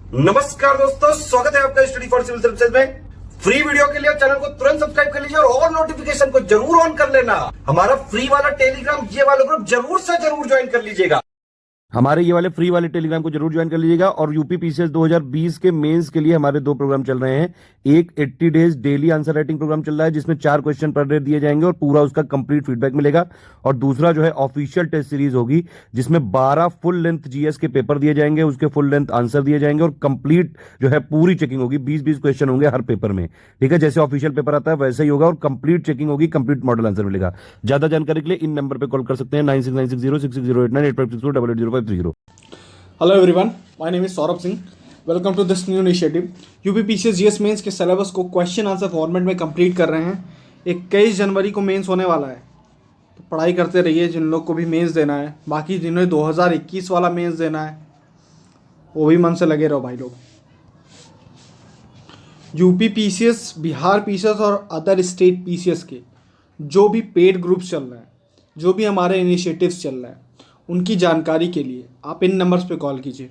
नमस्कार दोस्तों, स्वागत है आपका स्टडी फॉर सिविल सर्विसेज में। फ्री वीडियो के लिए चैनल को तुरंत सब्सक्राइब कर लीजिए और नोटिफिकेशन को जरूर ऑन कर लेना। हमारा फ्री वाला टेलीग्राम ये वाला ग्रुप जरूर से जरूर ज्वाइन कर लीजिएगा। हमारे ये वाले फ्री वाले टेलीग्राम को जरूर ज्वाइन कर लीजिएगा। और यूपी पीसीएस 2020 के मेंस के लिए हमारे 2 प्रोग्राम चल रहे हैं। एक 80 days daily answer writing programme चल रहा है जिसमें 4 क्वेश्चन पर डे दिए जाएंगे और पूरा उसका कंप्लीट फीडबैक मिलेगा। और दूसरा जो है ऑफिशियल टेस्ट सीरीज होगी जिसमें 12 फुल लेंथ जीएस के पेपर दिए जाएंगे, उसके फुल लेंथ आंसर दिए जाएंगे और कंप्लीट जो है पूरी चेकिंग होगी। 20-20 क्वेश्चन होंगे हर पेपर में, ठीक है। जैसे ऑफिशियल पेपर आता है वैसे ही होगा और कंप्लीट चेकिंग होगी, कंप्लीट मॉडल आंसर मिलेगा। ज्यादा जानकारी के लिए इन नंबर पर कॉल कर सकते हैं 96960660898560885030। Hello everyone, my name is Saurabh Singh. Welcome to this new initiative. UPPCS GS mains के सिलेबस को क्वेश्चन आंसर फॉर्मेट में कंप्लीट कर रहे हैं। 21 जनवरी को मेंस होने वाला है, तो पढ़ाई करते रहिए जिन लोग को भी मेंस देना है। बाकी जिन्हें 2021 वाला मेंस देना है वो भी मन से लगे रहो भाई लोग। यूपीपीसीएस, बिहार पीसीएस और अदर स्टेट पीसीएस के जो भी पेड ग्रुप्स चल रहे हैं, जो भी हमारे इनिशिएटिव्स चल रहे हैं, उनकी जानकारी के लिए आप इन नंबर्स पे कॉल कीजिए।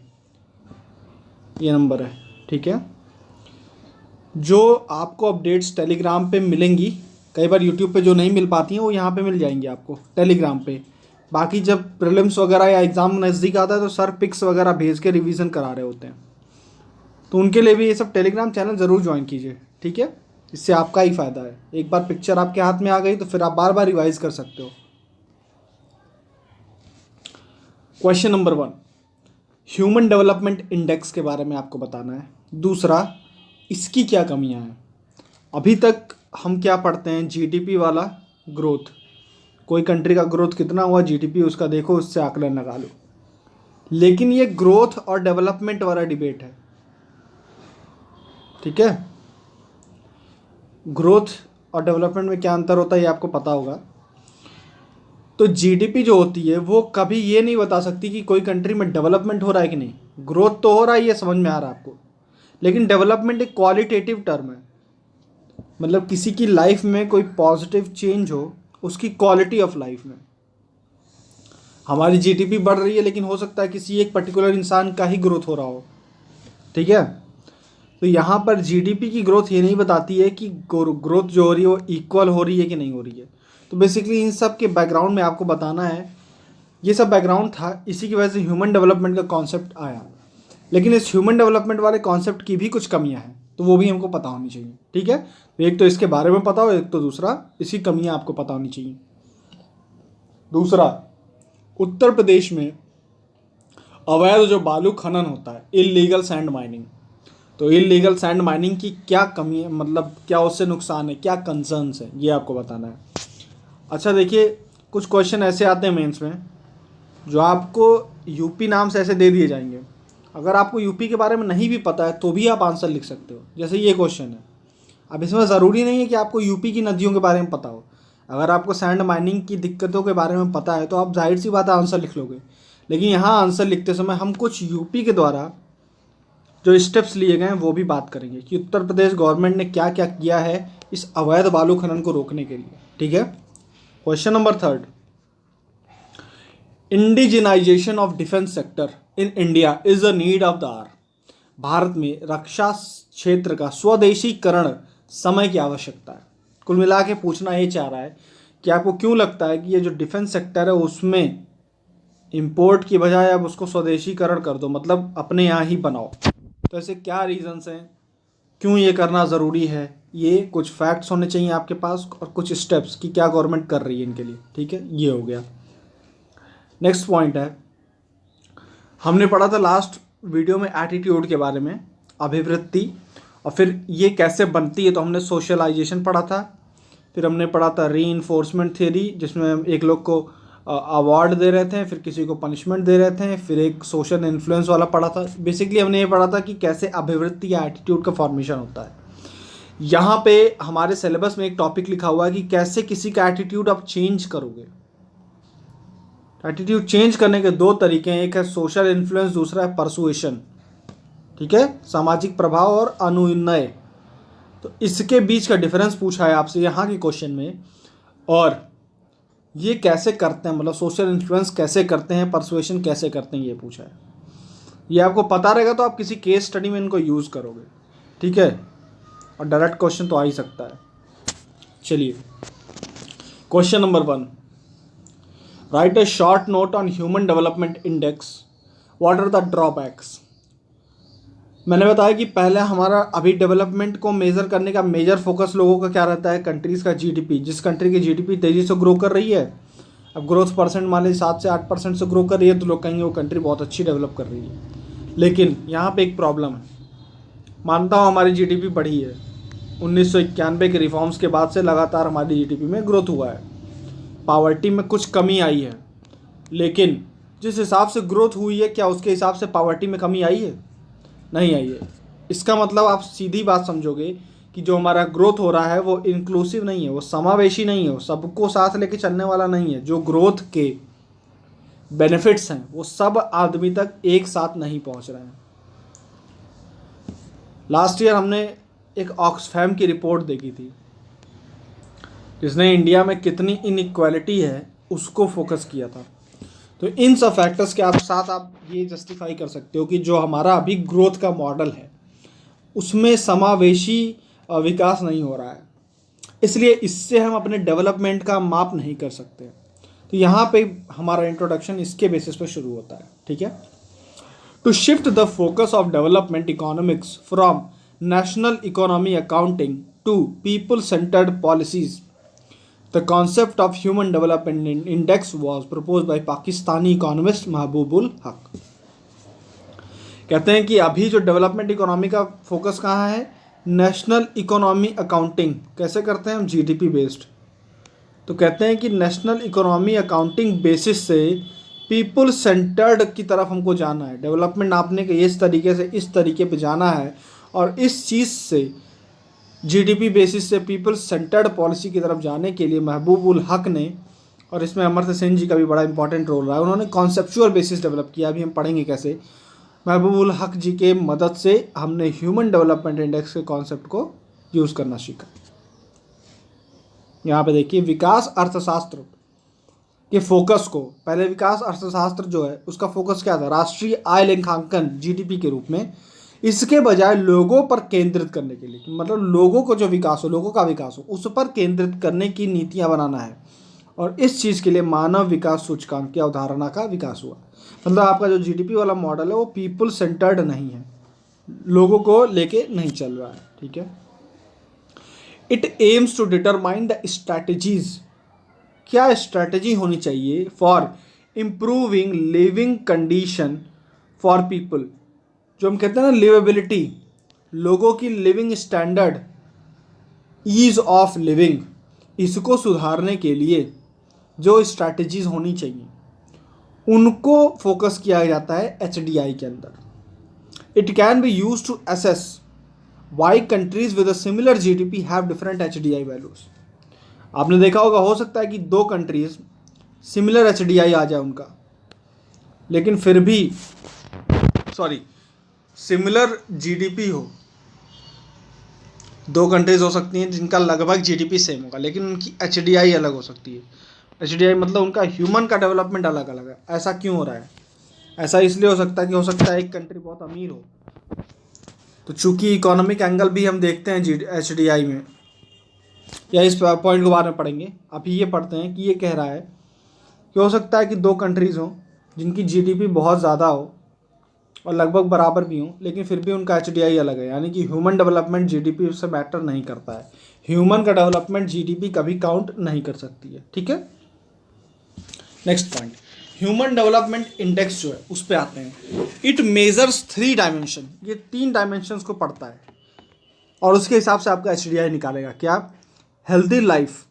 ये नंबर है, ठीक है। जो आपको अपडेट्स टेलीग्राम पे मिलेंगी, कई बार यूट्यूब पे जो नहीं मिल पाती हैं वो यहाँ पे मिल जाएंगी आपको टेलीग्राम पे। बाकी जब प्रीलिम्स वगैरह या एग्ज़ाम नज़दीक आता है तो सर पिक्स वगैरह भेज के रिवीजन करा रहे होते हैं, तो उनके लिए भी ये सब टेलीग्राम चैनल ज़रूर ज्वाइन कीजिए, ठीक है। इससे आपका ही फ़ायदा है। एक बार पिक्चर आपके हाथ में आ गई तो फिर आप बार बार रिवाइज कर सकते हो। Question number 1, human development index के बारे में आपको बताना है। दूसरा, इसकी क्या कमियां हैं। अभी तक हम क्या पढ़ते हैं, जीडीपी वाला ग्रोथ, कोई कंट्री का ग्रोथ कितना हुआ, जीडीपी उसका देखो, उससे आकलन लगा लो। लेकिन ये ग्रोथ और डेवलपमेंट वाला डिबेट है, ठीक है। ग्रोथ और डेवलपमेंट में क्या अंतर होता है ये आपको पता होगा। तो जीडीपी जो होती है वो कभी ये नहीं बता सकती कि कोई कंट्री में डेवलपमेंट हो रहा है कि नहीं। ग्रोथ तो हो रहा है, ये समझ में आ रहा है आपको, लेकिन डेवलपमेंट एक क्वालिटेटिव टर्म है। मतलब किसी की लाइफ में कोई पॉजिटिव चेंज हो, उसकी क्वालिटी ऑफ लाइफ में। हमारी जीडीपी बढ़ रही है लेकिन हो सकता है किसी एक पर्टिकुलर इंसान का ही ग्रोथ हो रहा हो, ठीक है। तो यहाँ पर जीडीपी की ग्रोथ ये नहीं बताती है कि ग्रोथ जो हो रही है वो इक्वल हो रही है कि नहीं हो रही है। तो बेसिकली इन सब के बैकग्राउंड में आपको बताना है। ये सब बैकग्राउंड था, इसी की वजह से ह्यूमन डेवलपमेंट का कॉन्सेप्ट आया। लेकिन इस ह्यूमन डेवलपमेंट वाले कॉन्सेप्ट की भी कुछ कमियां हैं, तो वो भी हमको पता होनी चाहिए, ठीक है। तो एक तो इसके बारे में पता हो, एक तो दूसरा इसकी कमियां आपको पता होनी चाहिए। दूसरा, उत्तर प्रदेश में अवैध जो बालू खनन होता है, इल्लीगल सैंड माइनिंग, तो इल्लीगल सैंड माइनिंग की क्या कमी है, मतलब क्या उससे नुकसान है, क्या कंसर्न्स है, ये आपको बताना है। अच्छा देखिए, कुछ क्वेश्चन ऐसे आते हैं मेंस में जो आपको यूपी नाम से ऐसे दे दिए जाएंगे। अगर आपको यूपी के बारे में नहीं भी पता है तो भी आप आंसर लिख सकते हो। जैसे ये क्वेश्चन है, अब इसमें ज़रूरी नहीं है कि आपको यूपी की नदियों के बारे में पता हो। अगर आपको सैंड माइनिंग की दिक्कतों के बारे में पता है तो आप जाहिर सी बात है आंसर लिख लोगे। लेकिन यहाँ आंसर लिखते समय हम कुछ यूपी के द्वारा जो स्टेप्स लिए गए हैं वो भी बात करेंगे कि उत्तर प्रदेश गवर्नमेंट ने क्या क्या किया है इस अवैध बालू खनन को रोकने के लिए, ठीक है। Question number 3, indigenisation of defence sector in India is a need of the hour. Bharat में रक्षा क्षेत्र का स्वदेशीकरण समय की आवश्यकता है। कुल मिला के पूछना ये चाह रहा है कि आपको क्यों लगता है कि ये जो डिफेंस सेक्टर है उसमें इंपोर्ट की बजाय अब उसको स्वदेशीकरण कर दो, मतलब अपने यहाँ ही बनाओ। तो ऐसे क्या रीजंस हैं, क्यों ये करना ज़रूरी है, ये कुछ फैक्ट्स होने चाहिए आपके पास और कुछ स्टेप्स कि क्या गवर्नमेंट कर रही है इनके लिए, ठीक है। ये हो गया। नेक्स्ट पॉइंट है, हमने पढ़ा था लास्ट वीडियो में एटीट्यूड के बारे में, अभिवृत्ति, और फिर ये कैसे बनती है तो हमने सोशलाइजेशन पढ़ा था। फिर हमने पढ़ा था रीइंफोर्समेंट थ्योरी, जिसमें हम एक लोग को अवार्ड दे रहे थे, फिर किसी को पनिशमेंट दे रहे थे, फिर एक सोशल इन्फ्लुएंस वाला पढ़ा था। बेसिकली हमने ये पढ़ा था कि कैसे अभिवृत्ति या एटीट्यूड का फॉर्मेशन होता है। यहाँ पे हमारे सिलेबस में एक टॉपिक लिखा हुआ है कि कैसे किसी का एटीट्यूड आप चेंज करोगे। एटीट्यूड चेंज करने के 2 तरीके हैं, एक है सोशल इन्फ्लुएंस, दूसरा है परसुएशन, ठीक है, सामाजिक प्रभाव और अनुनय। तो इसके बीच का डिफरेंस पूछा है आपसे यहाँ के क्वेश्चन में, और ये कैसे करते हैं, मतलब सोशल इन्फ्लुएंस कैसे करते हैं, परसुएशन कैसे करते हैं, ये पूछा है। ये आपको पता रहेगा तो आप किसी केस स्टडी में इनको यूज़ करोगे, ठीक है। और डायरेक्ट क्वेश्चन तो आ ही सकता है। चलिए, question number 1, write a short note on human development index, what are the drawbacks. मैंने बताया कि पहले हमारा अभी डेवलपमेंट को मेज़र करने का मेजर फोकस लोगों का क्या रहता है, कंट्रीज़ का जीडीपी। जिस कंट्री की जीडीपी तेज़ी से ग्रो कर रही है, अब ग्रोथ परसेंट मान लीजिए 7 से 8% से ग्रो कर रही है, तो लोग कहेंगे वो कंट्री बहुत अच्छी डेवलप कर रही है। लेकिन यहाँ पे एक प्रॉब्लम है। मानता हूँ हमारी जीडीपी बढ़ी है, 1991 के रिफॉर्म्स के बाद से लगातार हमारी जीडीपी में ग्रोथ हुआ है, पावर्टी में कुछ कमी आई है, लेकिन जिस हिसाब से ग्रोथ हुई है क्या उसके हिसाब से पावर्टी में कमी आई है? नहीं आई है। इसका मतलब आप सीधी बात समझोगे कि जो हमारा ग्रोथ हो रहा है वो इंक्लूसिव नहीं है, वो समावेशी नहीं है, वो सबको साथ लेके चलने वाला नहीं है। जो ग्रोथ के बेनिफिट्स हैं वो सब आदमी तक एक साथ नहीं पहुंच रहे हैं। लास्ट ईयर हमने एक ऑक्सफैम की रिपोर्ट देखी थी जिसने इंडिया में कितनी इनइक्वालिटी है उसको फोकस किया था। तो इन सब फैक्टर्स के साथ आप ये जस्टिफाई कर सकते हो कि जो हमारा अभी ग्रोथ का मॉडल है उसमें समावेशी विकास नहीं हो रहा है, इसलिए इससे हम अपने डेवलपमेंट का माप नहीं कर सकते। तो यहाँ पे हमारा इंट्रोडक्शन इसके बेसिस पे शुरू होता है, ठीक है। To shift the focus of development economics from national economy accounting to people centred policies, the concept of human development index was proposed by Pakistani economist Mahbubul Haq. कहते हैं कि अभी जो डेवलपमेंट इकोनॉमी का फोकस कहाँ है, नेशनल इकोनॉमी अकाउंटिंग कैसे करते हैं हम, जीडीपी बेस्ड। तो कहते हैं कि नेशनल इकोनॉमी अकाउंटिंग बेसिस से पीपल सेंटर्ड की तरफ हमको जाना है। डेवलपमेंट नापने के इस तरीके से इस तरीके पे जाना है, और इस चीज़ से जीडीपी बेसिस से पीपल सेंटर्ड पॉलिसी की तरफ जाने के लिए महबूबुल हक ने, और इसमें अमर्त्य सेन जी का भी बड़ा इंपॉर्टेंट रोल रहा है, उन्होंने कॉन्सेप्चुअल बेसिस डेवलप किया। अभी हम पढ़ेंगे कैसे। महबूबुल हक जी के मदद से हमने ह्यूमन डेवलपमेंट इंडेक्स के कॉन्सेप्ट को यूज़ करना सीखा। यहाँ पे देखिए, विकास अर्थशास्त्र के फोकस को, पहले विकास अर्थशास्त्र जो है उसका फोकस क्या था, राष्ट्रीय आय लेखांकन जीडीपी के रूप में, इसके बजाय लोगों पर केंद्रित करने के लिए, मतलब लोगों को जो विकास हो, लोगों का विकास हो, उस पर केंद्रित करने की नीतियां बनाना है। और इस चीज़ के लिए मानव विकास सूचकांक की अवधारणा का विकास हुआ। मतलब आपका जो जीडीपी वाला मॉडल है वो पीपल सेंटर्ड नहीं है, लोगों को लेके नहीं चल रहा है, ठीक है। It aims to determine the strategies, क्या स्ट्रैटेजी होनी चाहिए for improving living condition for people, जो हम कहते हैं ना लिवेबिलिटी, लोगों की living standard, ease of living, इसको सुधारने के लिए जो स्ट्रैटेजीज होनी चाहिए उनको फोकस किया जाता है एचडीआई के अंदर। It can be use to assess why countries with a similar GDP have different HDI values. आपने देखा होगा, हो सकता है कि दो कंट्रीज सिमिलर एचडीआई आ जाए उनका, लेकिन फिर भी सिमिलर जीडीपी हो। दो कंट्रीज हो सकती हैं जिनका लगभग जीडीपी सेम होगा, लेकिन उनकी एचडीआई अलग हो सकती है। एचडीआई मतलब उनका ह्यूमन का डेवलपमेंट अलग अलग है। ऐसा क्यों हो रहा है? ऐसा इसलिए हो सकता है एक कंट्री बहुत अमीर हो, तो चूंकि इकोनॉमिक एंगल भी हम देखते हैं एचडीआई में, या इस पॉइंट को बाद में पढ़ेंगे। अभी ये पढ़ते हैं कि ये कह रहा है कि हो सकता है कि दो कंट्रीज़ हों जिनकी जीडीपी बहुत ज़्यादा हो और लगभग बराबर भी हों, लेकिन फिर भी उनका एचडीआई अलग है। यानी कि ह्यूमन डेवलपमेंट जीडीपी से मैटर नहीं करता है। ह्यूमन का डेवलपमेंट जीडीपी कभी काउंट नहीं कर सकती है, ठीक है। Next point, human development index जो है उस पर आते हैं। इट मेजर्स 3 डायमेंशन, ये 3 डायमेंशंस को पढ़ता है और उसके हिसाब से आपका एचडीआई निकालेगा। क्या? हेल्दी लाइफ,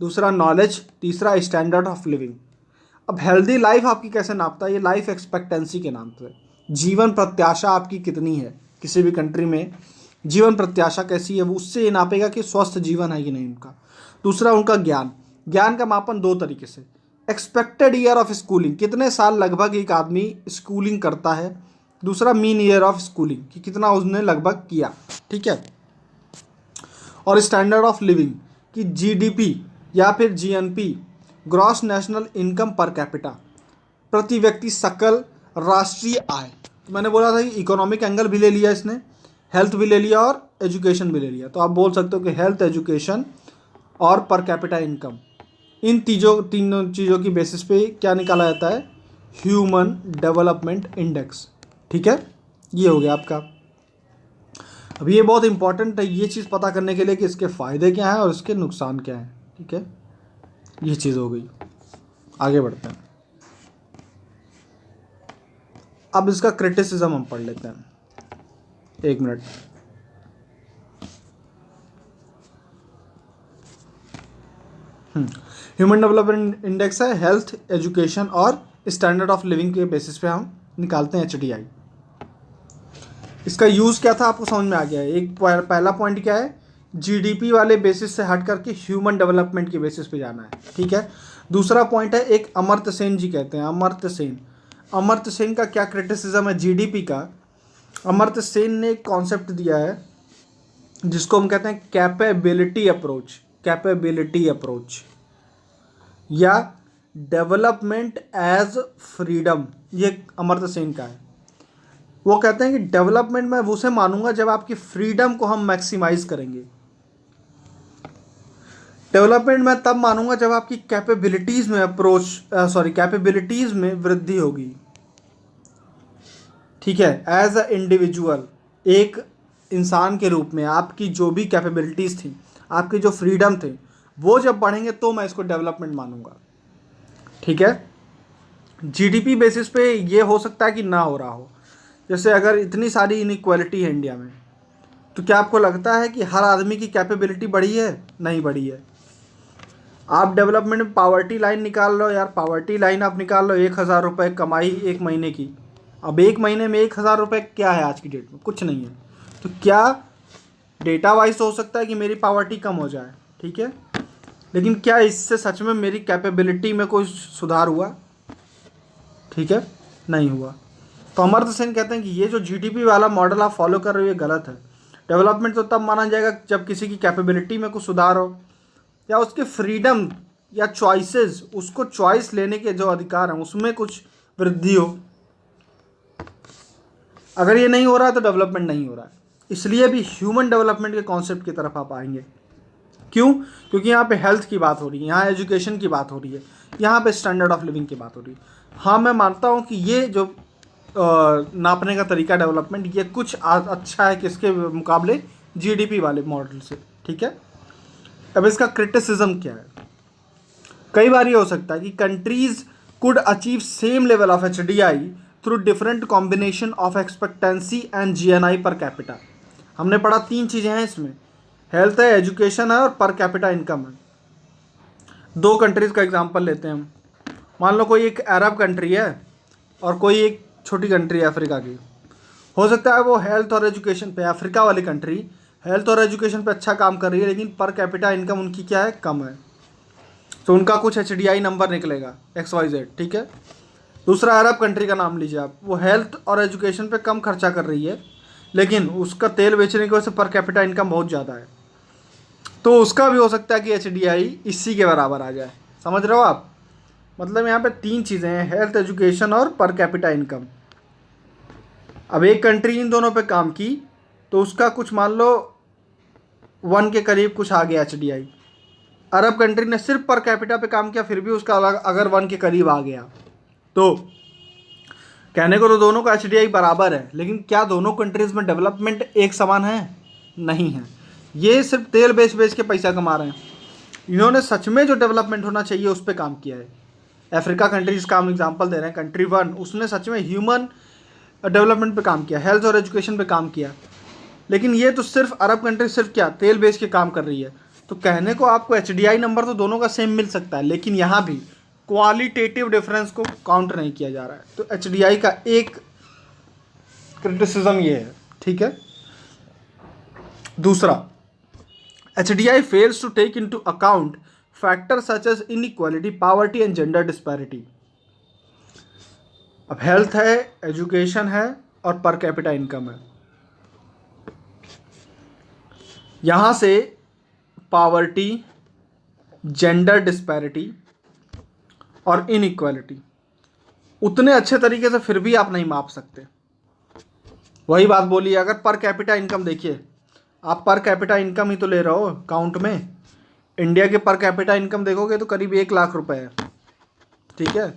दूसरा नॉलेज, तीसरा स्टैंडर्ड ऑफ लिविंग। अब हेल्दी लाइफ आपकी कैसे नापता है? ये लाइफ एक्सपेक्टेंसी के नाम से, जीवन प्रत्याशा आपकी कितनी है, किसी भी कंट्री में जीवन प्रत्याशा कैसी है, वो उससे ये नापेगा कि स्वस्थ जीवन है कि नहीं उनका। दूसरा उनका ज्ञान, ज्ञान का मापन 2 तरीके से, एक्सपेक्टेड ईयर ऑफ स्कूलिंग, कितने साल लगभग एक आदमी स्कूलिंग करता है, दूसरा मीन ईयर ऑफ स्कूलिंग, कि कितना उसने लगभग किया, ठीक है। और स्टैंडर्ड ऑफ लिविंग कि जीडीपी या फिर GNP, gross national income per capita, प्रति व्यक्ति सकल राष्ट्रीय आय, मैंने बोला था कि इकोनॉमिक एंगल भी ले लिया इसने, हेल्थ भी ले लिया और एजुकेशन भी ले लिया। तो आप बोल सकते हो कि हेल्थ, एजुकेशन और पर कैपिटा इनकम, इन तीनों चीज़ों की बेसिस पे क्या निकाला जाता है, ह्यूमन डेवलपमेंट इंडेक्स। ठीक है, ये हो गया आपका। अब ये बहुत इंपॉर्टेंट है ये चीज़ पता करने के लिए कि इसके फ़ायदे क्या हैं और इसके नुकसान क्या हैं। ठीक है, ये चीज़ हो गई। आगे बढ़ते हैं। अब इसका क्रिटिसिज्म हम पढ़ लेते हैं, 1 मिनट। ह्यूमन डेवलपमेंट इंडेक्स है, हेल्थ, एजुकेशन और स्टैंडर्ड ऑफ लिविंग के बेसिस पे हम निकालते हैं HDI। इसका यूज़ क्या था आपको समझ में आ गया है। एक पहला पॉइंट क्या है, GDP वाले बेसिस से हट करके ह्यूमन डेवलपमेंट के बेसिस पे जाना है। ठीक है, दूसरा पॉइंट है, एक अमर्त्य सेन जी कहते हैं, अमर्त्य सेन। अमर्त्य सेन का क्या क्रिटिसिज्म है GDP का। अमर्त्य सेन ने एक कॉन्सेप्ट दिया है जिसको हम कहते हैं कैपेबिलिटी अप्रोच, कैपेबिलिटी अप्रोच या डेवलपमेंट एज फ्रीडम। ये अमर्त्य सेन का है। वो कहते हैं कि डेवलपमेंट मैं उसे मानूंगा जब आपकी फ्रीडम को हम मैक्सिमाइज करेंगे। डेवलपमेंट मैं तब मानूंगा जब आपकी कैपेबिलिटीज में कैपेबिलिटीज में वृद्धि होगी। ठीक है, एज अ इंडिविजुअल, एक इंसान के रूप में आपकी जो भी कैपेबिलिटीज थी, आपकी जो फ्रीडम थे, वो जब बढ़ेंगे तो मैं इसको डेवलपमेंट मानूंगा। ठीक है, GDP बेसिस पे ये हो सकता है कि ना हो रहा हो। जैसे अगर इतनी सारी इनइक्वालिटी है इंडिया में, तो क्या आपको लगता है कि हर आदमी की कैपेबिलिटी बढ़ी है? नहीं बढ़ी है। आप डेवलपमेंट में पावर्टी लाइन निकाल लो यार, पावर्टी लाइन आप निकाल लो, 1,000 रुपये कमाई 1 महीने की। अब 1 महीने में 1,000 रुपये क्या है आज की डेट में? कुछ नहीं है। तो क्या डेटा वाइज हो सकता है कि मेरी पावर्टी कम हो जाए, ठीक है, लेकिन क्या इससे सच में मेरी कैपेबिलिटी में कोई सुधार हुआ? ठीक है, नहीं हुआ। तो अमर्त्य सेन कहते हैं कि ये जो GDP वाला मॉडल आप फॉलो कर रहे हो ये गलत है। डेवलपमेंट तो तब माना जाएगा जब किसी की कैपेबिलिटी में कुछ सुधार हो या उसके फ्रीडम या चॉइसेस, उसको चॉइस लेने के जो अधिकार हैं उसमें कुछ वृद्धि हो। अगर ये नहीं हो रहा है तो डेवलपमेंट नहीं हो रहा है। इसलिए भी ह्यूमन डेवलपमेंट के कॉन्सेप्ट की तरफ आप आएंगे। क्यों? क्योंकि यहाँ पे हेल्थ की बात हो रही है, यहाँ एजुकेशन की बात हो रही है, यहाँ पे स्टैंडर्ड ऑफ लिविंग की बात हो रही है। हाँ, मैं मानता हूँ कि ये जो नापने का तरीका डेवलपमेंट, ये कुछ अच्छा है किसके मुकाबले, GDP वाले मॉडल से। ठीक है, अब इसका क्रिटिसिज्म क्या है? कई बार ये हो सकता है कि countries could achieve same level of HDI through different combination of expectancy and GNI per capita. हमने पढ़ा 3 चीज़ें हैं इसमें, हेल्थ है, एजुकेशन है और पर कैपिटा इनकम है। 2 कंट्रीज़ का एग्जांपल लेते हैं हम। मान लो कोई एक अरब कंट्री है और कोई एक छोटी कंट्री है अफ्रीका की। हो सकता है वो हेल्थ और एजुकेशन पे, अफ्रीका वाली कंट्री हेल्थ और एजुकेशन पे अच्छा काम कर रही है, लेकिन पर कैपिटा इनकम उनकी क्या है, कम है। तो उनका कुछ HDI नंबर निकलेगा XYZ। ठीक है, दूसरा अरब कंट्री का नाम लीजिए आप, वो हेल्थ और एजुकेशन पे कम खर्चा कर रही है, लेकिन उसका तेल बेचने की वजह से पर कैपिटा इनकम बहुत ज़्यादा है। तो उसका भी हो सकता है कि HDI इसी के बराबर आ जाए। समझ रहे हो आप? मतलब यहाँ पे 3 चीज़ें हैं, हेल्थ, एजुकेशन और पर कैपिटा इनकम। अब एक कंट्री इन दोनों पे काम की तो उसका कुछ मान लो 1 के करीब कुछ आ गया HDI। अरब कंट्री ने सिर्फ पर कैपिटा पे काम किया, फिर भी उसका अगर 1 के करीब आ गया, तो कहने को तो दोनों का HDI बराबर है, लेकिन क्या दोनों कंट्रीज़ में डेवलपमेंट एक समान है? नहीं है। ये सिर्फ तेल बेच के पैसा कमा रहे हैं। इन्होंने सच में जो डेवलपमेंट होना चाहिए उस पर काम किया है। अफ्रीका कंट्रीज़ का हम एग्जांपल दे रहे हैं, कंट्री 1 उसने सच में ह्यूमन डेवलपमेंट पे काम किया, हेल्थ और एजुकेशन पे काम किया, लेकिन ये तो सिर्फ अरब कंट्री सिर्फ क्या तेल बेच के काम कर रही है। तो कहने को आपको HDI नंबर तो दोनों का सेम मिल सकता है, लेकिन यहाँ भी क्वालिटेटिव डिफरेंस को काउंट नहीं किया जा रहा है। तो HDI का एक क्रिटिसिज्म ये है। ठीक है, दूसरा, HDI fails to take into account factor such as inequality, poverty and gender disparity. अब हेल्थ है, एजुकेशन है और पर कैपिटा इनकम है। यहाँ से पॉवर्टी, जेंडर डिस्पैरिटी और इनइक्वालिटी उतने अच्छे तरीके से फिर भी आप नहीं माप सकते। वही बात बोली, अगर पर कैपिटा इनकम देखिए, आप पर कैपिटा इनकम ही तो ले रहे हो काउंट में। इंडिया के पर कैपिटा इनकम देखोगे तो करीब 1 लाख रुपए है, ठीक है,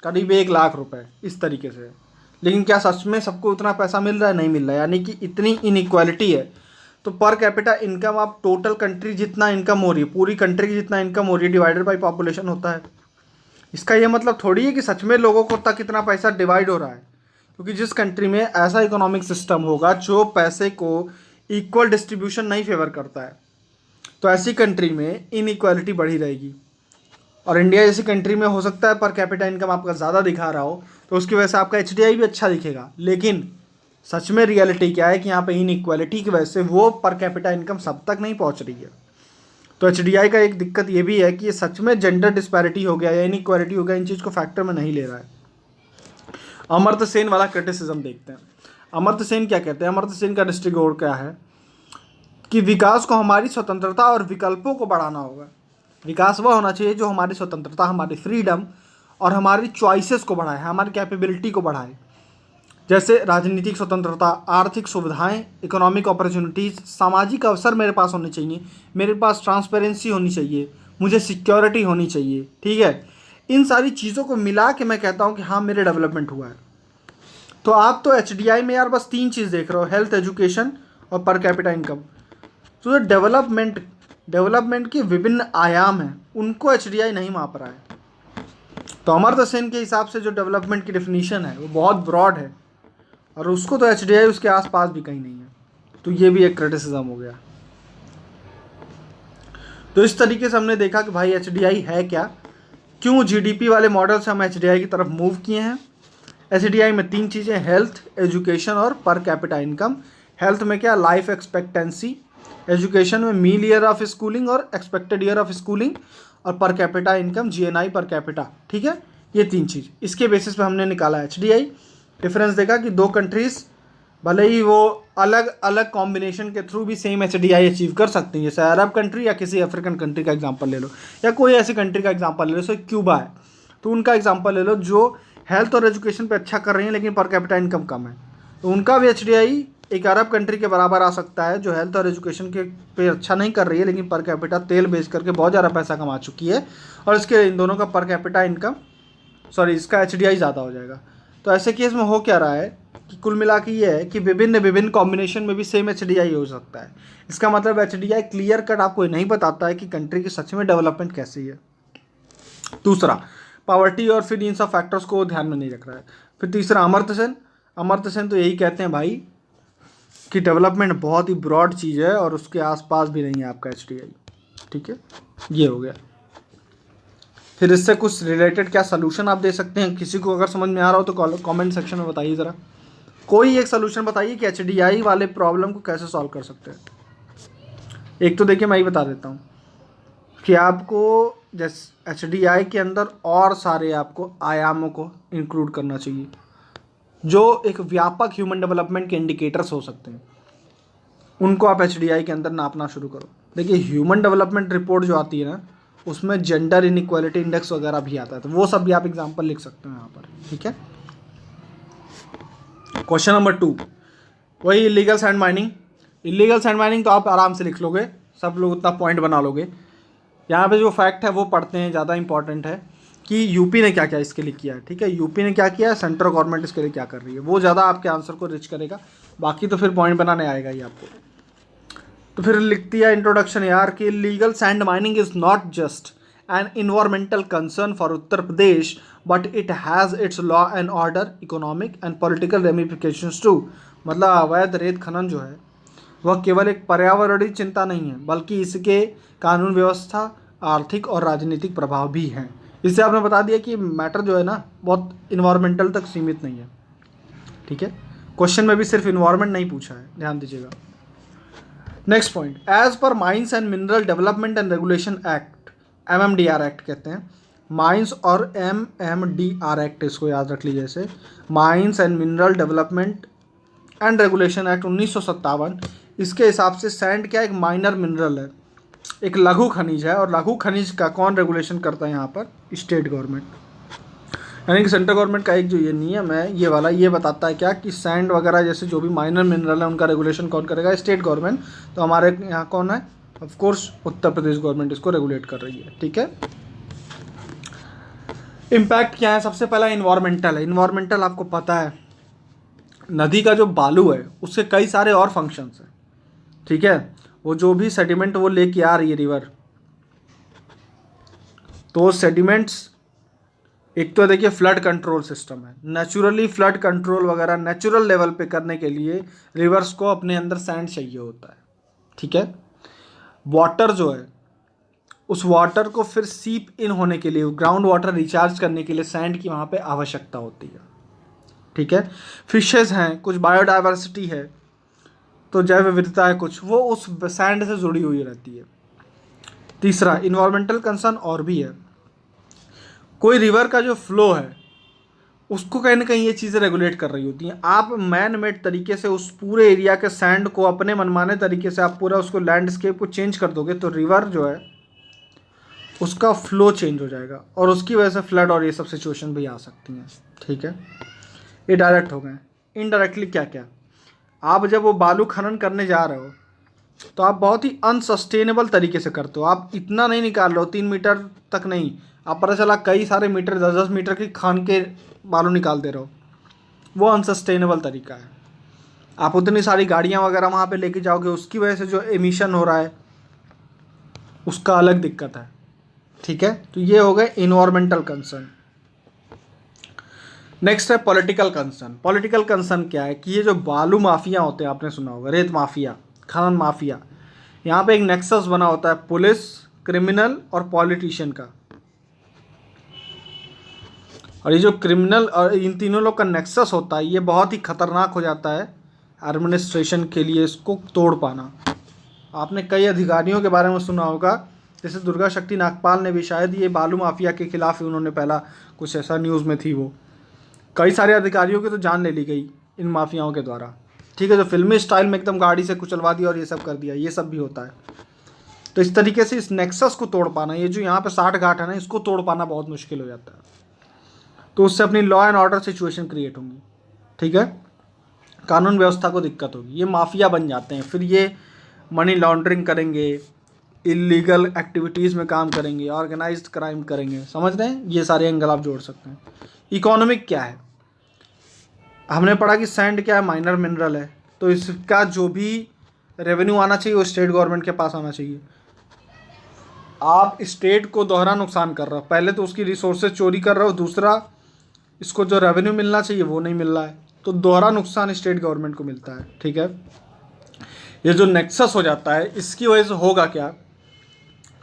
करीब 1 लाख रुपए इस तरीके से। लेकिन क्या सच में सबको उतना पैसा मिल रहा है? नहीं मिल रहा है, यानी कि इतनी इनइक्वालिटी है। तो पर कैपिटा इनकम आप टोटल कंट्री जितना इनकम हो रही है, पूरी कंट्री की जितना इनकम हो रही है, डिवाइडेड बाई पॉपुलेशन होता है। इसका ये मतलब थोड़ी है कि सच में लोगों को तक इतना पैसा डिवाइड हो रहा है, क्योंकि जिस कंट्री में ऐसा इकोनॉमिक सिस्टम होगा जो पैसे को इक्वल डिस्ट्रीब्यूशन नहीं फेवर करता है, तो ऐसी कंट्री में इनइक्वालिटी बढ़ी रहेगी। और इंडिया जैसी कंट्री में हो सकता है पर कैपिटा इनकम आपका ज़्यादा दिखा रहा हो, तो उसकी वजह से आपका HDI भी अच्छा दिखेगा। लेकिन सच में रियलिटी क्या है कि यहाँ पे इनइक्वालिटी की वजह से वो पर कैपिटा इनकम सब तक नहीं पहुँच रही है। तो HDI का एक दिक्कत ये भी है कि ये सच में जेंडर डिस्पैरिटी हो गया या इनइक्वालिटी हो गया, इन चीज़ को फैक्टर में नहीं ले रहा है। अमर्त्य सेन वाला क्रिटिसिज्म देखते हैं। अमर्त्य सेन क्या कहते हैं? अमर्त्य सेन का दृष्टिकोण क्या है कि विकास को हमारी स्वतंत्रता और विकल्पों को बढ़ाना होगा। विकास वह होना चाहिए जो हमारी स्वतंत्रता, हमारी फ्रीडम और हमारी चॉइसेस को बढ़ाए, हमारी कैपेबिलिटी को बढ़ाए। जैसे राजनीतिक स्वतंत्रता, आर्थिक सुविधाएं, इकोनॉमिक अपॉर्चुनिटीज़, सामाजिक अवसर मेरे पास होने चाहिए, मेरे पास ट्रांसपेरेंसी होनी चाहिए, मुझे सिक्योरिटी होनी चाहिए, ठीक है। इन सारी चीज़ों को मिला के मैं कहता हूँ कि हाँ मेरे डेवलपमेंट हुआ है। तो आप तो HDI में यार बस 3 चीज़ देख रहे हो, हेल्थ, एजुकेशन और पर कैपिटा इनकम। तो जो डेवलपमेंट के विभिन्न आयाम हैं उनको HDI नहीं माप रहा है। तो अमर्त्य सेन के हिसाब से जो डेवलपमेंट की डेफिनीशन है वो बहुत ब्रॉड है, और उसको तो HDI उसके आसपास भी कहीं नहीं है। तो ये भी एक क्रिटिसिज्म हो गया। तो इस तरीके से हमने देखा कि भाई HDI है क्या, क्यों GDP वाले मॉडल से हम HDI की तरफ मूव किए हैं। HDI में 3 चीज़ें, हेल्थ, एजुकेशन और पर कैपिटा इनकम। हेल्थ में क्या, लाइफ एक्सपेक्टेंसी। एजुकेशन में मीन ईयर ऑफ स्कूलिंग और एक्सपेक्टेड ईयर ऑफ स्कूलिंग। और per capita income, GNI per capita, ठीक है। ये 3 चीज़, इसके बेसिस पे हमने निकाला HDI। डिफरेंस देखा कि 2 कंट्रीज़ भले ही वो अलग अलग कॉम्बिनेशन के थ्रू भी सेम HDI अचीव कर सकते हैं। जैसे अरब कंट्री या किसी अफ्रीकन कंट्री का एग्जांपल ले लो, या कोई ऐसी कंट्री का एग्जांपल ले लो, जैसे क्यूबा है, तो उनका एग्जांपल ले लो जो हेल्थ और एजुकेशन पे अच्छा कर रही हैं लेकिन पर कैपिटा इनकम कम है। तो उनका भी HDI एक अरब कंट्री के बराबर आ सकता है जो हेल्थ और एजुकेशन के पे अच्छा नहीं कर रही है लेकिन पर कैपिटा तेल बेच करके बहुत ज़्यादा पैसा कमा चुकी है, और इसके इन दोनों का पर कैपिटा इनकम इसका HDI ज़्यादा हो जाएगा। तो ऐसे केस में हो क्या रहा है कि कुल मिला के ये है कि विभिन्न कॉम्बिनेशन में भी सेम HDI हो सकता है। इसका मतलब HDI क्लियर कट आपको नहीं बताता है कि कंट्री की सच में डेवलपमेंट कैसी है। दूसरा, पॉवर्टी और फिर इन सब फैक्टर्स को ध्यान में नहीं रख रहा है। फिर तीसरा, अमर्त्य सेन तो यही कहते हैं भाई कि डेवलपमेंट बहुत ही ब्रॉड चीज़ है और उसके आसपास भी नहीं है आपका HDI, ठीक है। ये हो गया। फिर इससे कुछ रिलेटेड क्या सोल्यूशन आप दे सकते हैं? किसी को अगर समझ में आ रहा हो तो कमेंट सेक्शन में बताइए ज़रा, कोई एक सोल्यूशन बताइए कि HDI वाले प्रॉब्लम को कैसे सॉल्व कर सकते हैं। एक तो देखिए मैं ही बता देता हूँ कि आपको जैसे HDI के अंदर और सारे आपको आयामों को इंक्लूड करना चाहिए जो एक व्यापक ह्यूमन डेवलपमेंट के इंडिकेटर्स हो सकते हैं, उनको आप HDI के अंदर नापना शुरू करो। देखिए ह्यूमन डेवलपमेंट रिपोर्ट जो आती है ना, उसमें जेंडर इनइक्वालिटी इंडेक्स वगैरह भी आता है, तो वो सब भी आप एग्जांपल लिख सकते हो यहाँ पर, ठीक है। क्वेश्चन नंबर 2, वही इलीगल सैंड माइनिंग तो आप आराम से लिख लोगे, सब लोग उतना पॉइंट बना लोगे। यहाँ पे जो फैक्ट है वो पढ़ते हैं, ज़्यादा इंपॉर्टेंट है कि यूपी ने क्या क्या इसके लिए किया है, ठीक है। यूपी ने क्या किया है, सेंट्रल गवर्नमेंट इसके लिए क्या कर रही है, वो ज़्यादा आपके आंसर को रिच करेगा। बाकी तो फिर पॉइंट बनाने आएगा ही आपको। तो फिर लिखती है इंट्रोडक्शन यार कि illegal sand mining is not just an environmental concern for Uttar Pradesh but it has its law and order, economic and political ramifications too. मतलब अवैध रेत खनन जो है वह केवल एक पर्यावरणीय चिंता नहीं है बल्कि इसके कानून व्यवस्था, आर्थिक और राजनीतिक प्रभाव भी हैं। इससे आपने बता दिया कि मैटर जो है ना बहुत इन्वायरमेंटल तक सीमित नहीं है, ठीक है। क्वेश्चन में भी सिर्फ इन्वायरमेंट नहीं पूछा है, ध्यान दीजिएगा। Next point, as per mines and mineral development and regulation act, MMDR act कहते हैं, माइंस और MMDR एक्ट, इसको याद रख लीजिए। जैसे mines and mineral development and regulation act 1957, इसके हिसाब से सैंड क्या एक माइनर मिनरल है, एक लघु खनिज है, और लघु खनिज का कौन रेगुलेशन करता है यहाँ पर, स्टेट गवर्नमेंट। यानी कि सेंट्रल गवर्नमेंट का एक जो ये नियम है ये वाला, ये बताता है क्या कि सैंड वगैरह जैसे जो भी माइनर मिनरल है उनका रेगुलेशन कौन करेगा? State government. तो हमारे यहाँ कौन है? Of course Uttar Pradesh government इसको रेगुलेट कर रही है। ठीक है। इम्पैक्ट क्या है? सबसे पहला इन्वायरमेंटल है। इन्वायरमेंटल आपको पता है नदी का जो बालू है उसके कई सारे और फंक्शंस हैं। ठीक है। वो जो भी सेडिमेंट वो लेके आ रही है रिवर, तो सेडिमेंट्स एक तो देखिए फ्लड कंट्रोल सिस्टम है। नेचुरली फ्लड कंट्रोल वगैरह नेचुरल लेवल पे करने के लिए रिवर्स को अपने अंदर सैंड चाहिए होता है। ठीक है। वाटर जो है उस वाटर को फिर सीप इन होने के लिए, ग्राउंड वाटर रिचार्ज करने के लिए सैंड की वहाँ पे आवश्यकता होती है। ठीक है। फिशेज हैं, कुछ बायोडाइवर्सिटी है, तो जैव विविधता है कुछ, वो उस सैंड से जुड़ी हुई रहती है। तीसरा इन्वायरमेंटल कंसर्न और भी है। कोई रिवर का जो फ्लो है उसको कहीं ना कहीं ये चीज़ें रेगुलेट कर रही होती हैं। आप मैन मेड तरीके से उस पूरे एरिया के सैंड को अपने मनमाने तरीके से आप पूरा उसको लैंडस्केप को चेंज कर दोगे तो रिवर जो है उसका फ्लो चेंज हो जाएगा और उसकी वजह से फ्लड और ये सब सिचुएशन भी आ सकती हैं। ठीक है। ये डायरेक्ट हो गए। इनडायरेक्टली क्या क्या? आप जब वो बालू खनन करने जा रहे हो तो आप बहुत ही अनसस्टेनेबल तरीके से करते हो। आप इतना नहीं निकाल रहे हो, 3 मीटर तक नहीं, आप पता चला कई सारे मीटर 10-10 मीटर की खान के बालू निकाल दे रहे हो। वो अनसस्टेनेबल तरीका है। आप उतनी सारी गाड़ियाँ वगैरह वहाँ पे लेके जाओगे, उसकी वजह से जो एमिशन हो रहा है उसका अलग दिक्कत है। ठीक है। तो ये हो गए इन्वायरमेंटल कंसर्न। नेक्स्ट है पॉलिटिकल कंसर्न। पॉलिटिकल कंसर्न क्या है कि ये जो बालू माफिया होते हैं, आपने सुना होगा, रेत माफिया, खनन माफिया, यहाँ पे एक नेक्सस बना होता है पुलिस, क्रिमिनल और पॉलिटिशियन का। और ये जो क्रिमिनल और इन तीनों लोग का नेक्सस होता है ये बहुत ही खतरनाक हो जाता है एडमिनिस्ट्रेशन के लिए, इसको तोड़ पाना। आपने कई अधिकारियों के बारे में सुना होगा, जैसे दुर्गा शक्ति नागपाल ने भी शायद ये बालू माफिया के खिलाफ ही उन्होंने पहला कुछ ऐसा न्यूज़ में थी, वो कई सारे अधिकारियों की तो जान ले ली गई इन माफियाओं के द्वारा। ठीक है। जो फिल्मी स्टाइल में एकदम गाड़ी से कुचलवा दिया और ये सब कर दिया, ये सब भी होता है। तो इस तरीके से इस नेक्सस को तोड़ पाना, ये जो यहाँ पे 60 घाट है ना, इसको तोड़ पाना बहुत मुश्किल हो जाता है। तो उससे अपनी law and order situation create होंगी। ठीक है। कानून व्यवस्था को दिक्कत होगी, ये माफिया बन जाते हैं, फिर ये मनी लॉन्ड्रिंग करेंगे, इलीगल एक्टिविटीज़ में काम करेंगे, ऑर्गेनाइज्ड क्राइम करेंगे। समझ रहे हैं? ये सारे एंगल आप जोड़ सकते हैं। इकोनॉमिक क्या है? हमने पढ़ा कि सैंड क्या है? माइनर मिनरल है। तो इसका जो भी रेवेन्यू आना चाहिए वो स्टेट गवर्नमेंट के पास आना चाहिए। आप स्टेट को दोहरा नुकसान कर रहे हो, पहले तो उसकी रिसोर्सेज चोरी कर रहे हो, दूसरा इसको जो रेवेन्यू मिलना चाहिए वो नहीं मिल रहा है, तो दोहरा नुकसान स्टेट गवर्नमेंट को मिलता है। ठीक है। ये जो नेक्सस हो जाता है इसकी वजह से होगा क्या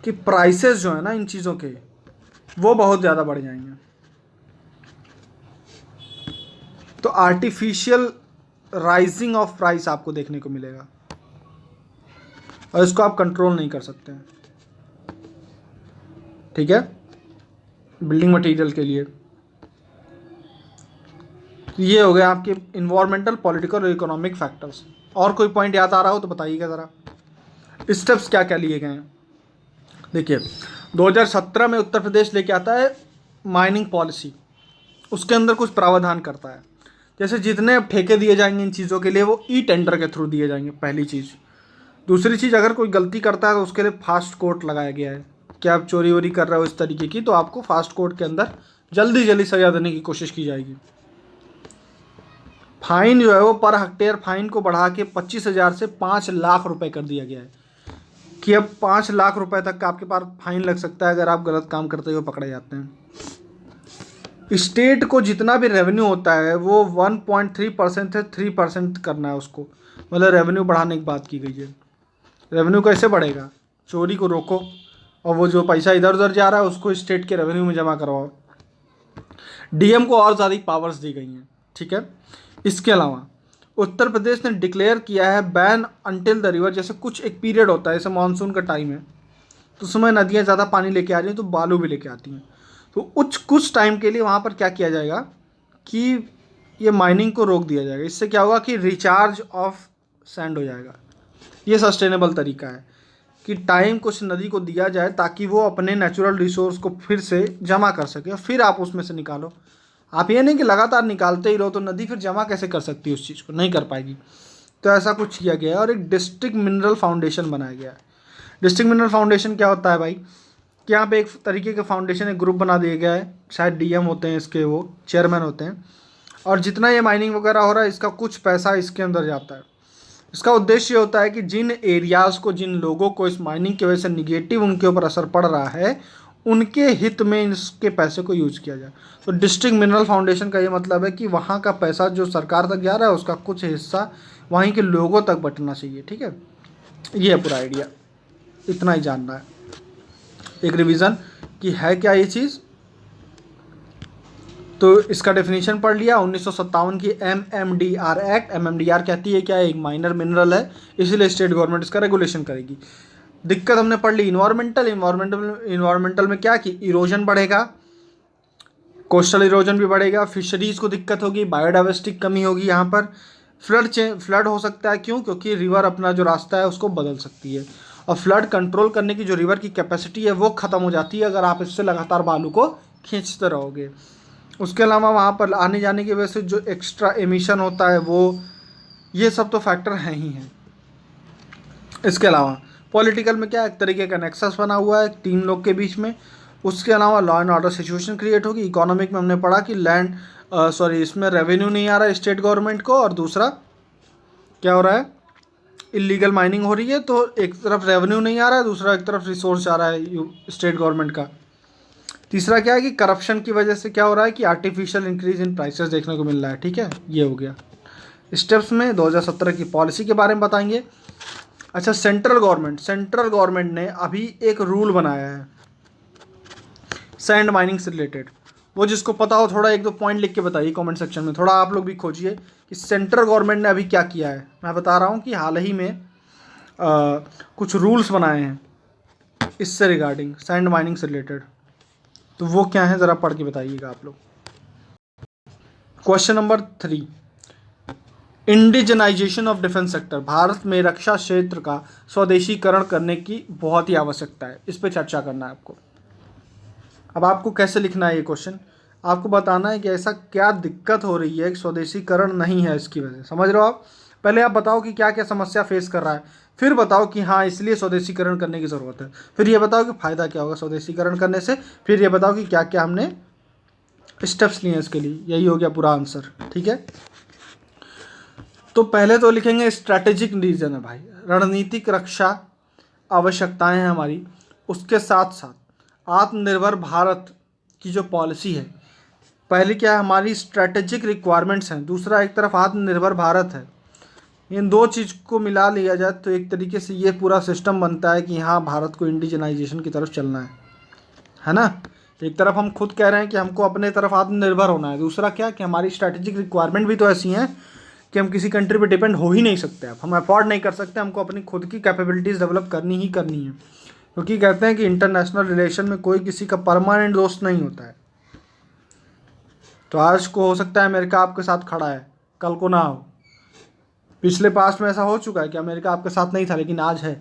कि प्राइसेस जो है ना इन चीज़ों के वो बहुत ज़्यादा बढ़ जाएंगे। तो आर्टिफिशियल राइजिंग ऑफ प्राइस आपको देखने को मिलेगा और इसको आप कंट्रोल नहीं कर सकते हैं। ठीक है। बिल्डिंग मटेरियल के लिए ये हो गए आपके इन्वायरमेंटल, पॉलिटिकल और इकोनॉमिक फैक्टर्स। और कोई पॉइंट याद आ रहा हो तो बताइएगा ज़रा। स्टेप्स क्या क्या लिए गए हैं? देखिए 2017 में उत्तर प्रदेश लेके आता है माइनिंग पॉलिसी। उसके अंदर कुछ प्रावधान करता है, जैसे जितने ठेके दिए जाएंगे इन चीज़ों के लिए वो ई टेंडर के थ्रू दिए जाएंगे, पहली चीज़। दूसरी चीज़, अगर कोई गलती करता है तो उसके लिए फास्ट कोर्ट लगाया गया है कि आप चोरी वोरी कर रहे हो इस तरीके की, तो आपको फास्ट कोर्ट के अंदर जल्दी सजा देने की कोशिश की जाएगी। फाइन जो है वो पर हेक्टेयर फाइन को बढ़ा के 25,000 से 5 लाख रुपए कर दिया गया है कि अब 5 लाख रुपए तक का आपके पास फाइन लग सकता है अगर आप गलत काम करते हुए पकड़े जाते हैं। स्टेट को जितना भी रेवेन्यू होता है वो 1.3% से 3% करना है उसको, मतलब रेवेन्यू बढ़ाने की बात की गई है। रेवेन्यू कैसे बढ़ेगा? चोरी को रोको और वो जो पैसा इधर उधर जा रहा है उसको स्टेट के रेवेन्यू में जमा करवाओ। डीएम को और ज़्यादा पावर्स दी गई हैं। ठीक है। इसके अलावा उत्तर प्रदेश ने डिक्लेयर किया है बैन अंटिल द रिवर, जैसे कुछ एक पीरियड होता है, जैसे मानसून का टाइम है तो उसमें नदियाँ ज़्यादा पानी लेके आ रही हैं तो बालू भी लेके आती हैं, तो कुछ टाइम के लिए वहाँ पर क्या किया जाएगा कि ये माइनिंग को रोक दिया जाएगा। इससे क्या होगा कि रिचार्ज ऑफ सैंड हो जाएगा। ये सस्टेनेबल तरीका है कि टाइम कुछ नदी को दिया जाए ताकि वो अपने नेचुरल रिसोर्स को फिर से जमा कर सके और फिर आप उसमें से निकालो। आप ये नहीं कि लगातार निकालते ही रहो, तो नदी फिर जमा कैसे कर सकती है उस चीज़ को, नहीं कर पाएगी। तो ऐसा कुछ किया गया है और एक डिस्ट्रिक्ट मिनरल फाउंडेशन बनाया गया है। डिस्ट्रिक्ट मिनरल फाउंडेशन क्या होता है भाई, कि यहाँ पे एक तरीके का फाउंडेशन, एक ग्रुप बना दिया गया है, शायद डीएम होते हैं इसके, वो चेयरमैन होते हैं, और जितना ये माइनिंग वगैरह हो रहा है इसका कुछ पैसा इसके अंदर जाता है। इसका उद्देश्य ये होता है कि जिन एरियाज़ को, जिन लोगों को इस माइनिंग की वजह से निगेटिव उनके ऊपर असर पड़ रहा है, उनके हित में इसके पैसे को यूज किया जाए। तो डिस्ट्रिक्ट मिनरल फाउंडेशन का ये मतलब है कि वहाँ का पैसा जो सरकार तक जा रहा है उसका कुछ हिस्सा वहीं के लोगों तक बंटना चाहिए। ठीक है, ये है पूरा आइडिया, इतना ही जानना है। एक रिवीजन कि है क्या ये चीज़, तो इसका डेफिनेशन पढ़ लिया। 1957 की MMDR एक्ट, MMDR कहती है क्या, एक माइनर मिनरल है, इसीलिए स्टेट गवर्नमेंट इसका रेगुलेशन करेगी। दिक्कत हमने पढ़ ली इन्वायरमेंटल में क्या कि इरोजन बढ़ेगा, कोस्टल इरोजन भी बढ़ेगा, फिशरीज को दिक्कत होगी, बायोडाइवर्सिटी कमी होगी, यहाँ पर फ्लड हो सकता है। क्यों? क्योंकि रिवर अपना जो रास्ता है उसको बदल सकती है, और फ्लड कंट्रोल करने की जो रिवर की कैपेसिटी है वो ख़त्म हो जाती है अगर आप इससे लगातार बालू को खींचते रहोगे। उसके अलावा वहाँ पर आने जाने की वजह से जो एक्स्ट्रा एमिशन होता है वो, ये सब तो फैक्टर हैं ही हैं। इसके अलावा पॉलिटिकल में क्या, एक तरीके का नेक्सस बना हुआ है तीन लोग के बीच में। उसके अलावा law and order situation create होगी। इकोनॉमिक में हमने पढ़ा कि इसमें रेवेन्यू नहीं आ रहा है स्टेट गवर्नमेंट को, और दूसरा क्या हो रहा है, इलीगल माइनिंग हो रही है, तो एक तरफ रेवेन्यू नहीं आ रहा है, दूसरा एक तरफ रिसोर्स आ रहा है स्टेट गवर्नमेंट का। तीसरा क्या है कि करप्शन की वजह से क्या हो रहा है कि आर्टिफिशियल इंक्रीज इन प्राइसेस देखने को मिल रहा है। ठीक है, ये हो गया। स्टेप्स में 2017 की पॉलिसी के बारे में बताएंगे। अच्छा, सेंट्रल गवर्नमेंट ने अभी एक रूल बनाया है सैंड माइनिंग से रिलेटेड। वो जिसको पता हो थोड़ा एक दो पॉइंट लिख के बताइए कमेंट सेक्शन में, थोड़ा आप लोग भी खोजिए कि सेंट्रल गवर्नमेंट ने अभी क्या किया है। मैं बता रहा हूँ कि हाल ही में कुछ रूल्स बनाए हैं इससे रिगार्डिंग, सैंड माइनिंग से रिलेटेड। तो वो क्या है ज़रा पढ़ के बताइएगा आप लोग। Question number 3, indigenisation of defence sector. Bharat में रक्षा क्षेत्र का स्वदेशीकरण करने की बहुत ही आवश्यकता है, इस पर चर्चा करना है आपको। अब आपको कैसे लिखना है ये क्वेश्चन, आपको बताना है कि ऐसा क्या दिक्कत हो रही है कि स्वदेशीकरण नहीं है इसकी वजह, समझ रहे हो आप। पहले आप बताओ कि क्या क्या समस्या फेस कर रहा है, फिर बताओ कि हाँ इसलिए स्वदेशीकरण करने की ज़रूरत है, फिर ये बताओ कि फ़ायदा क्या होगा स्वदेशीकरण करने से, फिर ये बताओ कि क्या क्या हमने स्टेप्स लिए हैं इसके लिए। यही हो गया पूरा आंसर। ठीक है, तो पहले तो लिखेंगे स्ट्रैटेजिक रीजन है भाई, रणनीतिक रक्षा आवश्यकताएं हैं हमारी। उसके साथ साथ आत्मनिर्भर भारत की जो पॉलिसी है, पहले क्या है हमारी स्ट्रैटेजिक रिक्वायरमेंट्स हैं, दूसरा एक तरफ आत्मनिर्भर भारत है। इन दो चीज़ को मिला लिया जाए तो एक तरीके से ये पूरा सिस्टम बनता है कि हाँ भारत को इंडिजनाइजेशन की तरफ चलना है ना। एक तरफ हम खुद कह रहे हैं कि हमको अपने तरफ आत्मनिर्भर होना है, दूसरा क्या कि हमारी स्ट्रैटेजिक रिक्वायरमेंट भी तो ऐसी हैं कि हम किसी कंट्री पे डिपेंड हो ही नहीं सकते, अब हम अफोर्ड नहीं कर सकते, हमको अपनी खुद की कैपेबिलिटीज़ डेवलप करनी ही करनी है। क्योंकि कहते हैं कि इंटरनेशनल रिलेशन में कोई किसी का परमानेंट दोस्त नहीं होता है। तो आज को हो सकता है अमेरिका आपके साथ खड़ा है, कल को ना हो। पिछले पास्ट में ऐसा हो चुका है कि अमेरिका आपके साथ नहीं था लेकिन आज है।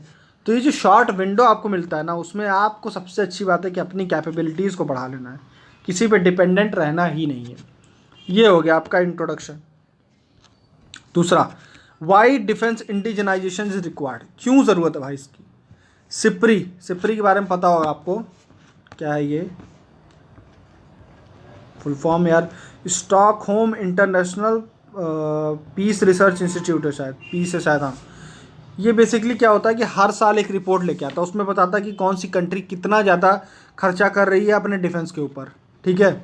तो ये जो शॉर्ट विंडो आपको मिलता है ना, उसमें आपको सबसे अच्छी बात है कि अपनी कैपेबिलिटीज़ को बढ़ा लेना है, किसी पे डिपेंडेंट रहना ही नहीं है। ये हो गया आपका इंट्रोडक्शन। दूसरा, why defence indigenisation is required, क्यों ज़रूरत है भाई इसकी। सिप्री के बारे में पता होगा आपको, क्या है ये फुल फॉर्म यार, Stockholm International Peace Research Institute है शायद, पीस है शायद, हाँ। ये बेसिकली क्या होता है कि हर साल एक रिपोर्ट लेके आता है, उसमें बताता है कि कौन सी कंट्री कितना ज़्यादा खर्चा कर रही है अपने डिफेंस के ऊपर। ठीक है,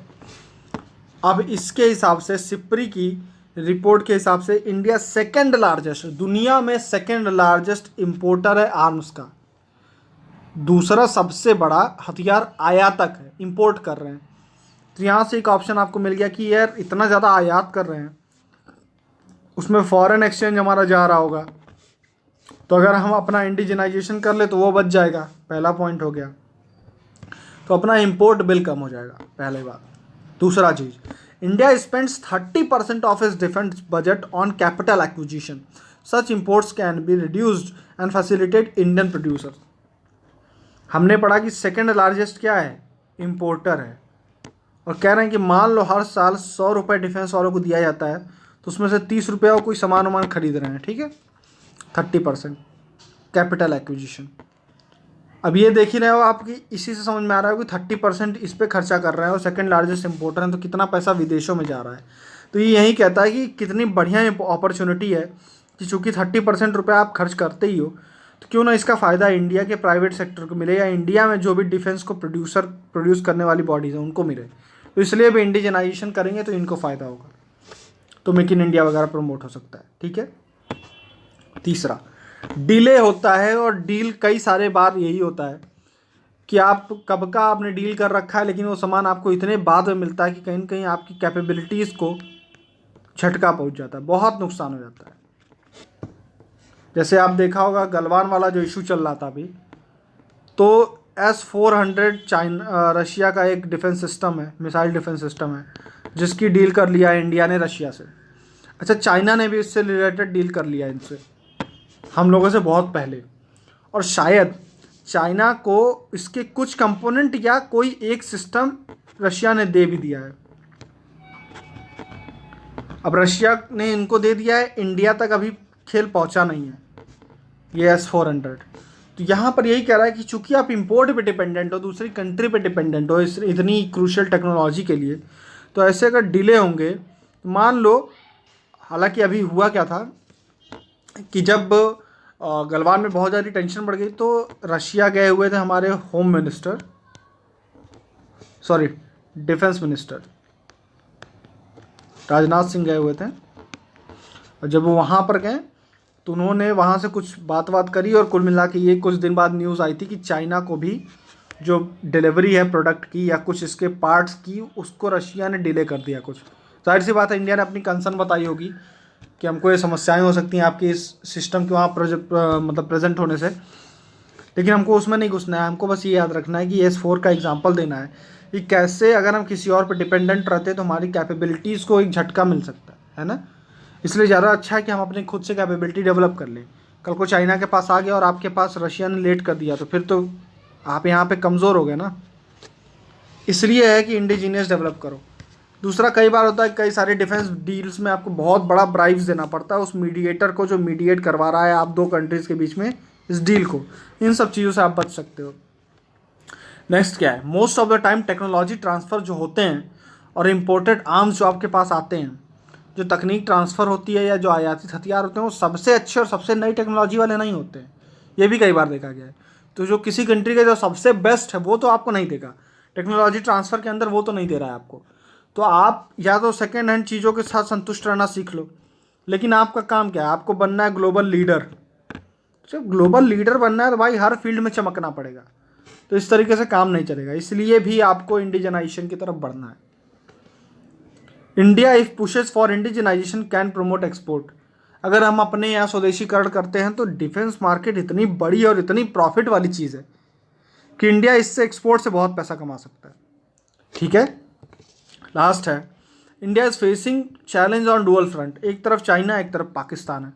अब इसके हिसाब से सिप्री की रिपोर्ट के हिसाब से इंडिया सेकंड लार्जेस्ट, दुनिया में सेकंड लार्जेस्ट इंपोर्टर है आर्म्स का। दूसरा सबसे बड़ा हथियार आयातक है, इंपोर्ट कर रहे हैं। तो यहाँ से एक ऑप्शन आपको मिल गया कि यार इतना ज़्यादा आयात कर रहे हैं, उसमें फॉरेन एक्सचेंज हमारा जा रहा होगा, तो अगर हम अपना इंडिजनाइजेशन कर ले तो वो बच जाएगा, पहला पॉइंट हो गया। तो अपना इंपोर्ट बिल कम हो जाएगा, पहले बात। दूसरा चीज़, India spends 30% of its defence budget on capital acquisition, such imports can be reduced and facilitate Indian producer. हमने पढ़ा कि सेकंड लार्जेस्ट क्या है, इंपोर्टर है, और कह रहे हैं कि मान लो हर साल 100 रुपये डिफेंस वालों को दिया जाता है, तो उसमें से 30 रुपये वो कोई सामान वामान खरीद रहे हैं, ठीक है, 30% कैपिटल एक्विजिशन। अब ये देख ही रहे हो आपकी, इसी से समझ में आ रहा है कि 30% इस पर खर्चा कर रहे हैं और सेकंड लार्जेस्ट इंपोर्टर हैं, तो कितना पैसा विदेशों में जा रहा है। तो ये यही कहता है कि कितनी बढ़िया अपॉर्चुनिटी है कि चूँकि 30% रुपये आप खर्च करते ही हो, तो क्यों ना इसका फ़ायदा इंडिया के प्राइवेट सेक्टर को मिले या इंडिया में जो भी डिफेंस को प्रोड्यूस करने वाली बॉडीज़ हैं उनको मिले। तो इसलिए भी इंडिजनाइजेशन करेंगे तो इनको फ़ायदा होगा, तो मेक इन इंडिया वगैरह प्रमोट हो सकता है, ठीक है। तीसरा, डिले होता है, और डील कई सारे बार यही होता है कि आप कब का आपने डील कर रखा है, लेकिन वो सामान आपको इतने बाद में मिलता है कि कहीं न कहीं आपकी कैपेबिलिटीज़ को झटका पहुंच जाता है, बहुत नुकसान हो जाता है। जैसे आप देखा होगा गलवान वाला जो इशू चल रहा था अभी, तो S-400 रशिया का एक डिफेंस सिस्टम है, मिसाइल डिफेंस सिस्टम है, जिसकी डील कर लिया है इंडिया ने रशिया से। अच्छा, चाइना ने भी इससे रिलेटेड डील कर लिया इनसे, हम लोगों से बहुत पहले, और शायद चाइना को इसके कुछ कंपोनेंट या कोई एक सिस्टम रशिया ने दे भी दिया है। अब रशिया ने इनको दे दिया है, इंडिया तक अभी खेल पहुंचा नहीं है ये S-400। तो यहाँ पर यही कह रहा है कि चूंकि आप इंपोर्ट पे डिपेंडेंट हो, दूसरी कंट्री पे डिपेंडेंट हो इस इतनी क्रूशियल टेक्नोलॉजी के लिए, तो ऐसे अगर डिले होंगे, तो मान लो, हालांकि अभी हुआ क्या था कि जब गलवान में बहुत ज़्यादा टेंशन बढ़ गई, तो रशिया गए हुए थे हमारे डिफेंस मिनिस्टर राजनाथ सिंह गए हुए थे, और जब वो वहाँ पर गए तो उन्होंने वहाँ से कुछ बात करी, और कुल मिला के ये कुछ दिन बाद न्यूज़ आई थी कि चाइना को भी जो डिलीवरी है प्रोडक्ट की या कुछ इसके पार्ट्स की, उसको रशिया ने डिले कर दिया कुछ। जाहिर सी बात है इंडिया ने अपनी कंसर्न बताई होगी कि हमको ये समस्याएं हो सकती हैं आपके इस सिस्टम के वहाँ प्रेजेंट होने से, लेकिन हमको उसमें नहीं घुसना है। हमको बस ये याद रखना है कि S-4 का एग्जाम्पल देना है कि कैसे अगर हम किसी और पर डिपेंडेंट रहते हैं तो हमारी कैपेबिलिटीज़ को एक झटका मिल सकता है ना। इसलिए ज़्यादा अच्छा है कि हम अपने खुद से कैपेबिलिटी डेवलप कर लें। कल को चाइना के पास आ गया और आपके पास रशिया ने लेट कर दिया, तो फिर तो आप यहाँ पे कमज़ोर हो गए ना। इसलिए है कि इंडिजीनियस डेवलप करो। दूसरा, कई बार होता है कई सारे डिफेंस डील्स में आपको बहुत बड़ा ब्राइब्स देना पड़ता है उस मीडिएटर को जो मीडिएट करवा रहा है आप दो कंट्रीज़ के बीच में इस डील को। इन सब चीज़ों से आप बच सकते हो। नेक्स्ट क्या है, most of the time technology transfer जो होते हैं और इम्पोर्टेड आर्म्स जो आपके पास आते हैं, जो तकनीक ट्रांसफ़र होती है या जो आयातित हथियार होते हैं, वो सबसे अच्छे और सबसे नई टेक्नोलॉजी वाले नहीं होते हैं। ये भी कई बार देखा गया है। तो जो किसी कंट्री का जो सबसे बेस्ट है वो तो आपको नहीं देगा, टेक्नोलॉजी ट्रांसफ़र के अंदर वो तो नहीं दे रहा है आपको। तो आप या तो सेकेंड हैंड चीज़ों के साथ संतुष्ट रहना सीख लो, लेकिन आपका काम क्या है, आपको बनना है ग्लोबल लीडर। जब ग्लोबल लीडर बनना है तो भाई हर फील्ड में चमकना पड़ेगा, तो इस तरीके से काम नहीं चलेगा। इसलिए भी आपको इंडिजनाइजेशन की तरफ बढ़ना है। India if pushes for indigenisation can promote export. अगर हम अपने यहाँ स्वदेशीकरण करते हैं तो डिफेंस मार्केट इतनी बड़ी और इतनी प्रॉफिट वाली चीज़ है कि इंडिया इससे एक्सपोर्ट से बहुत पैसा कमा सकता है। ठीक है, लास्ट है, India is facing challenge on dual front. एक तरफ चाइना, एक तरफ पाकिस्तान है।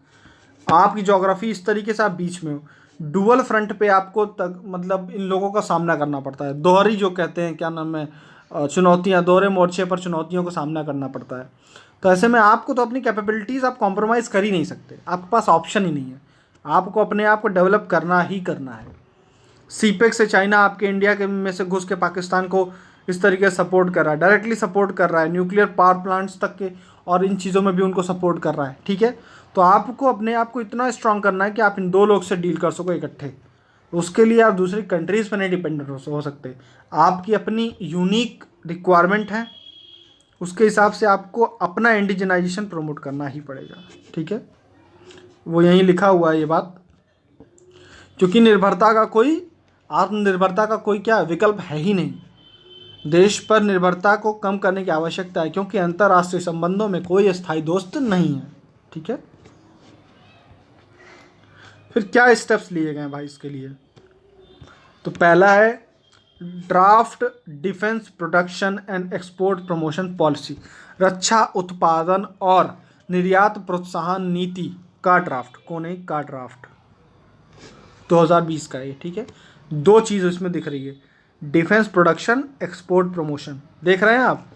आपकी ज्योग्राफी इस तरीके से आप बीच में हो, डुअल फ्रंट पे आपको मतलब इन लोगों का सामना करना पड़ता है। दोहरी जो कहते हैं, क्या नाम है, चुनौतियाँ, दोहरे मोर्चे पर चुनौतियों को सामना करना पड़ता है। तो ऐसे में आपको तो अपनी कैपेबिलिटीज़ आप कॉम्प्रोमाइज़ कर ही नहीं सकते, आपके पास ऑप्शन ही नहीं है। आपको अपने आप को डेवलप करना ही करना है। सीपेक से चाइना आपके इंडिया के में से घुस के पाकिस्तान को इस तरीके से सपोर्ट कर रहा है, डायरेक्टली सपोर्ट कर रहा है, न्यूक्लियर पावर प्लांट्स तक के और इन चीज़ों में भी उनको सपोर्ट कर रहा है। ठीक है, तो आपको अपने आप को इतना स्ट्रांग करना है कि आप इन दो लोग से डील कर सको इकट्ठे। उसके लिए आप दूसरी कंट्रीज़ पर नहीं डिपेंडेंट हो सकते। आपकी अपनी यूनिक रिक्वायरमेंट है, उसके हिसाब से आपको अपना इंडिजनाइजेशन प्रमोट करना ही पड़ेगा। ठीक है, वो यहीं लिखा हुआ है ये बात, क्योंकि आत्मनिर्भरता का कोई क्या विकल्प है ही नहीं। देश पर निर्भरता को कम करने की आवश्यकता है, क्योंकि अंतर्राष्ट्रीय संबंधों में कोई स्थायी दोस्त नहीं है। ठीक है, फिर क्या स्टेप्स लिए गए भाई इसके लिए? तो पहला है draft defence production and export promotion policy, रक्षा उत्पादन और निर्यात प्रोत्साहन नीति का ड्राफ्ट, कोने का ड्राफ्ट 2020 का ये। ठीक है, दो चीज़ इसमें दिख रही है, डिफेंस प्रोडक्शन, एक्सपोर्ट प्रमोशन। देख रहे हैं आप,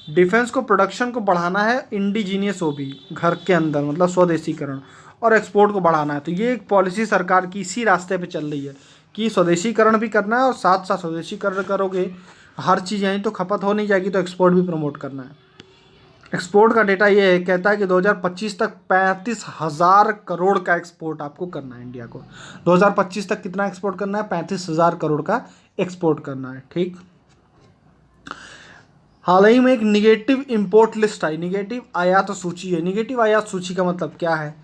डिफेंस को प्रोडक्शन को बढ़ाना है इंडिजीनियस वो भी घर के अंदर, मतलब स्वदेशीकरण, और एक्सपोर्ट को बढ़ाना है। तो ये एक पॉलिसी सरकार की इसी रास्ते पे चल रही है कि स्वदेशीकरण भी करना है और साथ साथ स्वदेशीकरण करोगे हर चीज़ यहीं तो खपत हो नहीं जाएगी, तो एक्सपोर्ट भी प्रमोट करना है। एक्सपोर्ट का डेटा ये है, कहता है कि 2025 तक 35,000 करोड़ का एक्सपोर्ट आपको करना है इंडिया को। 2025 तक कितना एक्सपोर्ट करना है? 35,000 करोड़ का एक्सपोर्ट करना है। ठीक, हाल ही में एक निगेटिव इंपोर्ट लिस्ट आई, निगेटिव आयात सूची है। निगेटिव आयात सूची का मतलब क्या है?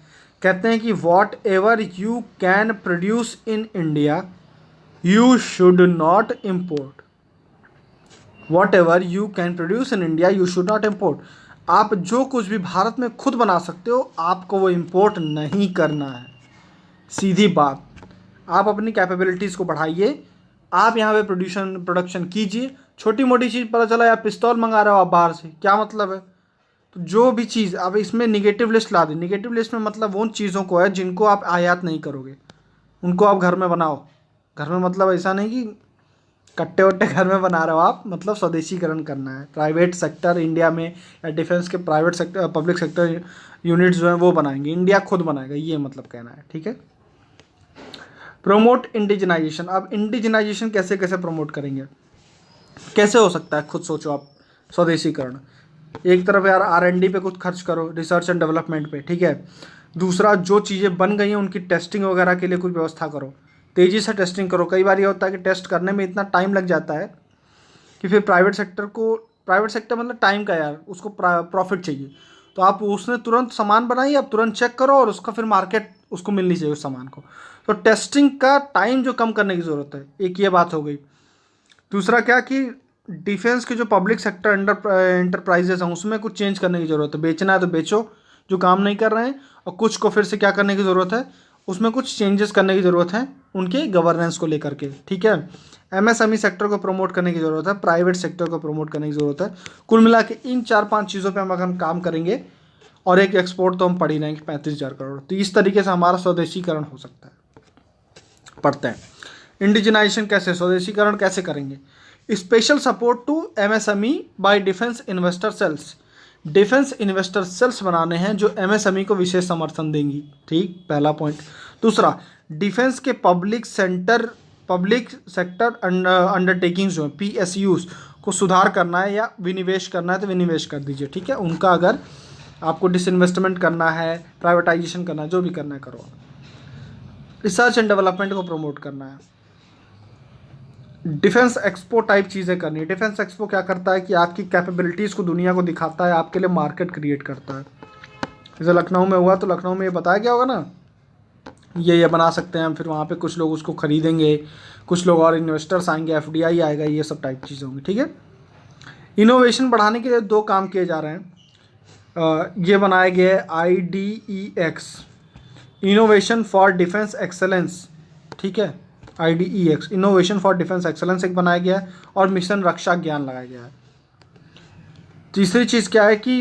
कहते हैं कि what ever you can produce in India you should not import. What ever you can produce in India you should not import. आप जो कुछ भी भारत में खुद बना सकते हो आपको वो इम्पोर्ट नहीं करना है। सीधी बात, आप अपनी कैपेबिलिटीज़ को बढ़ाइए, आप यहाँ पे प्रोडक्शन कीजिए। छोटी मोटी चीज़ पता चला आप पिस्तौल मंगा रहे हो आप बाहर से, क्या मतलब है? तो जो भी चीज़ अब इसमें निगेटिव लिस्ट ला दी। निगेटिव लिस्ट में मतलब उन चीज़ों को है जिनको आप आयात नहीं करोगे, उनको आप घर में बनाओ। घर में मतलब ऐसा नहीं कि कट्टे वट्टे घर में बना रहे हो आप, मतलब स्वदेशीकरण करना है। प्राइवेट सेक्टर इंडिया में या डिफेंस के private sector public sector units जो हैं वो बनाएंगे, इंडिया खुद बनाएगा, ये मतलब कहना है। ठीक है, प्रमोट इंडिजिनाइजेशन। अब इंडिजिनाइजेशन कैसे कैसे प्रमोट करेंगे, कैसे हो सकता है? खुद सोचो आप। स्वदेशीकरण, एक तरफ यार R&D पे कुछ खर्च करो, रिसर्च एंड डेवलपमेंट पे, ठीक है। दूसरा, जो चीज़ें बन गई हैं उनकी टेस्टिंग वगैरह के लिए कुछ व्यवस्था करो, तेज़ी से टेस्टिंग करो। कई बार ये होता है कि टेस्ट करने में इतना टाइम लग जाता है कि फिर प्राइवेट सेक्टर मतलब टाइम का यार, उसको प्रॉफिट चाहिए, तो आप उसने तुरंत सामान बनाई, आप तुरंत चेक करो और उसका फिर मार्केट उसको मिलनी चाहिए उस सामान को। तो टेस्टिंग का टाइम जो कम करने की ज़रूरत है, एक ये बात हो गई। दूसरा क्या कि डिफेंस के जो पब्लिक सेक्टर एंटरप्राइजेज हैं उसमें कुछ चेंज करने की ज़रूरत है। बेचना है तो बेचो जो काम नहीं कर रहे हैं, और कुछ को फिर से क्या करने की ज़रूरत है, उसमें कुछ चेंजेस करने की ज़रूरत है उनके गवर्नेंस को लेकर के। ठीक है, MSME सेक्टर को प्रमोट करने की ज़रूरत है, प्राइवेट सेक्टर को प्रमोट करने की ज़रूरत है। कुल मिला के इन 4-5 चीज़ों पे हम काम करेंगे और एक एक्सपोर्ट तो हम पढ़ ही रहेंगे 35,000 करोड़। तो इस तरीके से हमारा स्वदेशीकरण हो सकता है। पढ़ते हैं इंडिजिनाइजेशन कैसे, स्वदेशीकरण कैसे करेंगे। Special support to MSME by defence investor cells. Defence investor cells बनाने हैं जो MSME को विशेष समर्थन देंगी। ठीक, पहला पॉइंट। दूसरा, डिफेंस के पब्लिक सेक्टर अंडरटेकिंग्स जो हैं PSUs को सुधार करना है या विनिवेश करना है तो विनिवेश कर दीजिए। ठीक है, उनका अगर आपको डिसइन्वेस्टमेंट करना है, प्राइवेटाइजेशन करना है, जो भी करना है करो। रिसर्च एंड डेवलपमेंट को प्रमोट करना है। डिफेंस एक्सपो टाइप चीज़ें करनी है। डिफेंस एक्सपो क्या करता है कि आपकी कैपेबिलिटीज़ को दुनिया को दिखाता है, आपके लिए मार्केट क्रिएट करता है। जैसे लखनऊ में हुआ तो लखनऊ में ये बताया क्या होगा ना, ये बना सकते हैं हम, फिर वहाँ पे कुछ लोग उसको खरीदेंगे, कुछ लोग और इन्वेस्टर्स आएंगे, FDI आएगा, ये सब टाइप चीज़ें होंगी। ठीक है, इनोवेशन बढ़ाने के लिए 2 काम किए जा रहे हैं। ये बनाया गया है IDEX, innovation for defence excellence. ठीक है, IDEX, innovation for defence excellence एक बनाया गया है, और मिशन रक्षा ज्ञान लगाया गया है। तीसरी चीज़ क्या है कि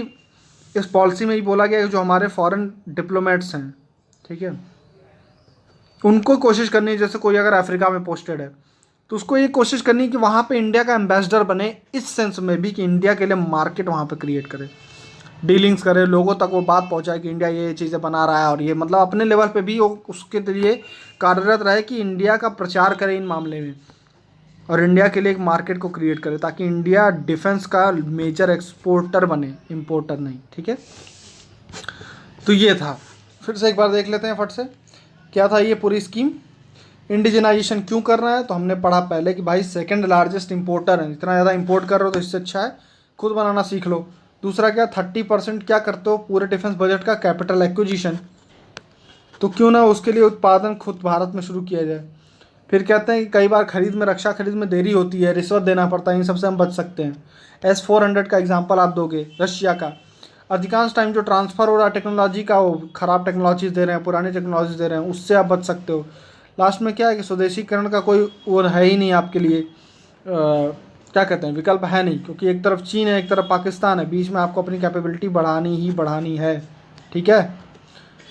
इस पॉलिसी में ही बोला गया है कि जो हमारे फॉरेन डिप्लोमेट्स हैं, ठीक है, उनको कोशिश करनी है, जैसे कोई अगर अफ्रीका में पोस्टेड है तो उसको ये कोशिश करनी है कि वहाँ पे इंडिया का एम्बेसडर बने, इस सेंस में भी कि इंडिया के लिए मार्केट वहाँ पे क्रिएट करे, डीलिंग्स करे, लोगों तक वो बात पहुँचाए कि इंडिया ये चीज़ें बना रहा है, और ये मतलब अपने लेवल पे भी वो उसके लिए कार्यरत रहे कि इंडिया का प्रचार करे इन मामले में, और इंडिया के लिए एक मार्केट को क्रिएट करे, ताकि इंडिया डिफेंस का मेजर एक्सपोर्टर बने, इम्पोर्टर नहीं। ठीक है, तो ये था। फिर से एक बार देख लेते हैं फट से, क्या था ये पूरी स्कीम। इंडिजिनाइजेशन क्यों करना है, तो हमने पढ़ा पहले कि भाई सेकंड लार्जेस्ट इंपोर्टर है, इतना ज़्यादा इंपोर्ट कर रहे हो तो इससे अच्छा है खुद बनाना सीख लो। दूसरा क्या, 30% क्या करते हो पूरे डिफेंस बजट का, कैपिटल एक्विजिशन, तो क्यों ना उसके लिए उत्पादन खुद भारत में शुरू किया जाए। फिर कहते हैं कि कई बार रक्षा खरीद में देरी होती है, रिश्वत देना पड़ता है, इन सबसे हम बच सकते हैं। S-400 का एग्जाम्पल आप दोगे, रशिया का। अधिकांश टाइम जो ट्रांसफ़र हो रहा है टेक्नोलॉजी का, वो ख़राब टेक्नोलॉजीज दे रहे हैं, पुरानी टेक्नोलॉजीज दे रहे हैं, उससे आप बच सकते हो। लास्ट में क्या है कि स्वदेशीकरण का कोई वो है ही नहीं आपके लिए, क्या कहते हैं, विकल्प है नहीं, क्योंकि एक तरफ चीन है, एक तरफ पाकिस्तान है, बीच में आपको अपनी कैपेबिलिटी बढ़ानी ही बढ़ानी है। ठीक है,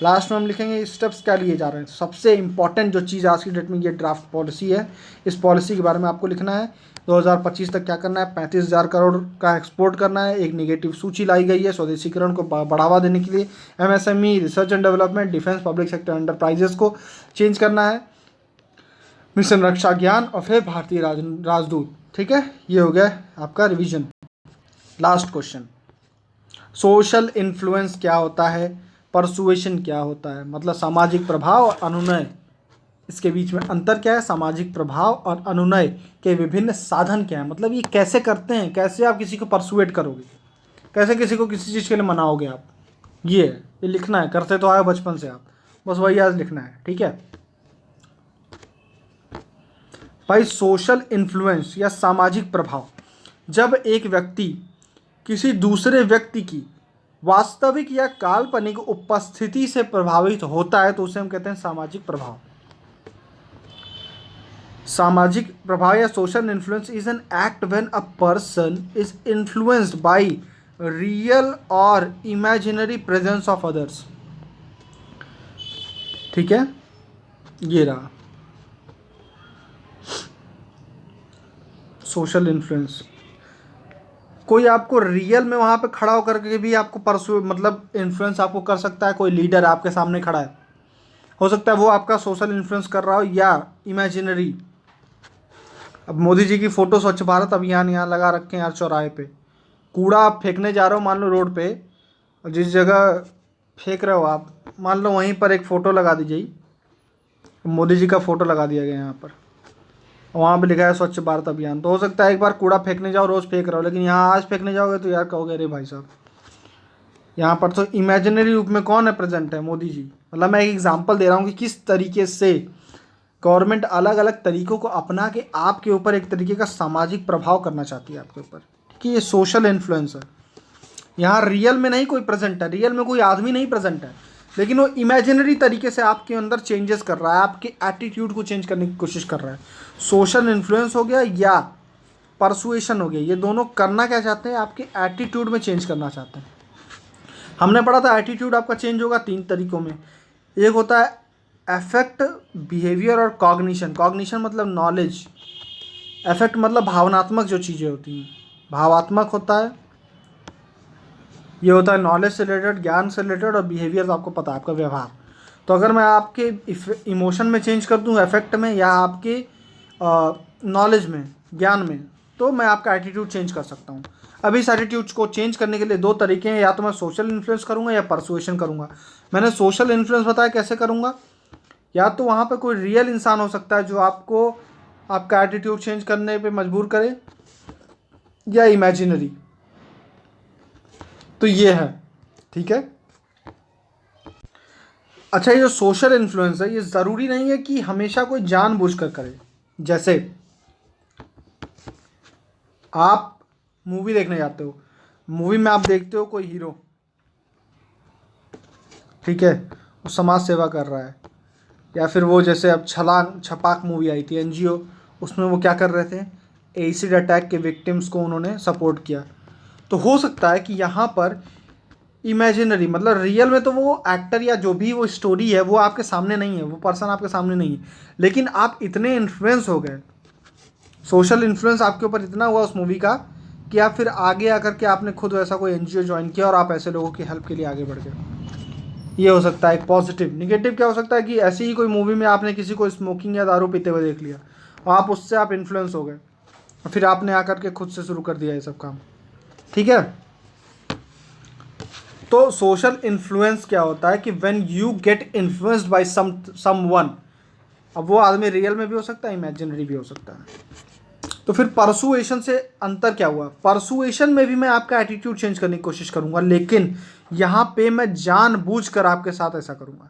लास्ट में हम लिखेंगे स्टेप्स क्या लिए जा रहे हैं। सबसे इंपॉर्टेंट जो चीज़ आज की डेट में ये ड्राफ्ट पॉलिसी है, इस पॉलिसी के बारे में आपको लिखना है। 2025 तक क्या करना है, 35,000 करोड़ का एक्सपोर्ट करना है। एक नेगेटिव सूची लाई गई है स्वदेशीकरण को बढ़ावा देने के लिए। MSME, research and development, defence, public sector enterprises को चेंज करना है। मिशन रक्षा ज्ञान और फिर भारतीय राजदूत। ठीक है, ये हो गया आपका revision. Last question, social influence क्या होता है, परसुएशन क्या होता है, मतलब सामाजिक प्रभाव और अनुनय, इसके बीच में अंतर क्या है। सामाजिक प्रभाव और अनुनय के विभिन्न साधन क्या है, मतलब ये कैसे करते हैं, कैसे आप किसी को परसुएट करोगे, कैसे किसी को किसी चीज़ के लिए मनाओगे आप, ये लिखना है। करते तो आए बचपन से आप, बस वही आज लिखना है। ठीक है भाई, सोशल इन्फ्लुएंस या सामाजिक प्रभाव, जब एक व्यक्ति किसी दूसरे व्यक्ति की वास्तविक या काल्पनिक उपस्थिति से प्रभावित होता है तो उसे हम कहते हैं सामाजिक प्रभाव। सामाजिक प्रभाव या social influence is an act when a person is influenced by real और इमेजिनरी प्रेजेंस ऑफ अदर्स। ठीक है, ये रहा सोशल इन्फ्लुएंस। कोई आपको रियल में वहाँ पे खड़ा होकर के भी आपको मतलब इन्फ्लुएंस आपको कर सकता है। कोई लीडर आपके सामने खड़ा है, हो सकता है वो आपका सोशल इन्फ्लुएंस कर रहा हो, या इमेजिनरी। अब मोदी जी की फ़ोटो स्वच्छ भारत अभियान यहाँ लगा रखे हैं यार चौराहे पे, कूड़ा आप फेंकने जा रहे हो मान लो रोड पे, और जिस जगह फेंक रहे हो आप मान लो वहीं पर एक फ़ोटो लगा दीजिए, मोदी जी का फ़ोटो लगा दिया गया यहाँ पर, वहाँ पे लिखा है स्वच्छ भारत अभियान। तो हो सकता है एक बार कूड़ा फेंकने जाओ, रोज़ फेंक रहे हो, लेकिन यहाँ आज फेंकने जाओगे तो यार कहोगे अरे भाई साहब, यहाँ पर तो इमेजिनरी रूप में कौन है प्रेजेंट है, मोदी जी। मतलब मैं एक एग्जांपल दे रहा हूँ कि किस तरीके से गवर्नमेंट अलग अलग तरीकों को अपना के आपके ऊपर एक तरीके का सामाजिक प्रभाव करना चाहती है आपके ऊपर, कि ये सोशल इन्फ्लुएंस है। यहाँ रियल में नहीं कोई प्रेजेंट है, रियल में कोई आदमी नहीं प्रेजेंट है, लेकिन वो इमेजिनरी तरीके से आपके अंदर चेंजेस कर रहा है, आपके एटीट्यूड को चेंज करने की कोशिश कर रहा है। सोशल इन्फ्लुएंस हो गया या परसुएशन हो गया, ये दोनों करना क्या चाहते हैं, आपके एटीट्यूड में चेंज करना चाहते हैं। हमने पढ़ा था एटीट्यूड आपका चेंज होगा 3 तरीकों में। एक होता है अफेक्ट, बिहेवियर और कॉग्निशन। कॉग्निशन मतलब नॉलेज, अफेक्ट मतलब भावनात्मक जो चीज़ें होती हैं, भावात्मक होता है, ये होता है नॉलेज से रिलेटेड, ज्ञान से रिलेटेड, और बिहेवियर आपको पता है आपका व्यवहार। तो अगर मैं आपके इमोशन में चेंज कर दूँ, अफेक्ट में, या आपके नॉलेज में, ज्ञान में, तो मैं आपका एटीट्यूड चेंज कर सकता हूँ। अब इस एटीट्यूड को चेंज करने के लिए 2 तरीके हैं, या तो मैं सोशल इन्फ्लुएंस करूँगा या परसुएशन करूँगा। मैंने सोशल इन्फ्लुएंस बताया कैसे करूँगा, या तो वहाँ पे कोई रियल इंसान हो सकता है जो आपको आपका एटीट्यूड चेंज करने पे मजबूर करे, या इमेजिनरी। तो ये है, ठीक है। अच्छा, ये जो सोशल इन्फ्लुएंस है ये ज़रूरी नहीं है कि हमेशा कोई जानबूझकर करे। जैसे आप मूवी देखने जाते हो, मूवी में आप देखते हो कोई हीरो, ठीक है, वो समाज सेवा कर रहा है, या फिर वो जैसे अब छपाक मूवी आई थी NGO, उसमें वो क्या कर रहे थे, एसिड अटैक के विक्टिम्स को उन्होंने सपोर्ट किया। तो हो सकता है कि यहाँ पर इमेजिनरी मतलब रियल में तो वो एक्टर या जो भी वो स्टोरी है वो आपके सामने नहीं है, वो पर्सन आपके सामने नहीं है, लेकिन आप इतने इन्फ्लुएंस हो गए, सोशल इन्फ्लुएंस आपके ऊपर इतना हुआ उस मूवी का कि आप फिर आगे आकर के आपने खुद वैसा कोई NGO ज्वाइन किया और आप ऐसे लोगों की हेल्प के लिए आगे बढ़ गए। ये हो सकता है एक पॉजिटिव। निगेटिव क्या हो सकता है कि ऐसी ही कोई मूवी में आपने किसी को स्मोकिंग या दारू पीते हुए देख लिया और आप उससे आप इन्फ्लुएंस हो गए, फिर आपने आकर के खुद से शुरू कर दिया ये सब काम, ठीक है। तो सोशल इन्फ्लुएंस क्या होता है कि when you get influenced by someone, अब वो आदमी रियल में भी हो सकता है, इमेजिनरी भी हो सकता है। तो फिर परसुएशन से अंतर क्या हुआ, परसुएशन में भी मैं आपका एटीट्यूड चेंज करने की कोशिश करूंगा, लेकिन यहाँ पे मैं जानबूझकर आपके साथ ऐसा करूंगा,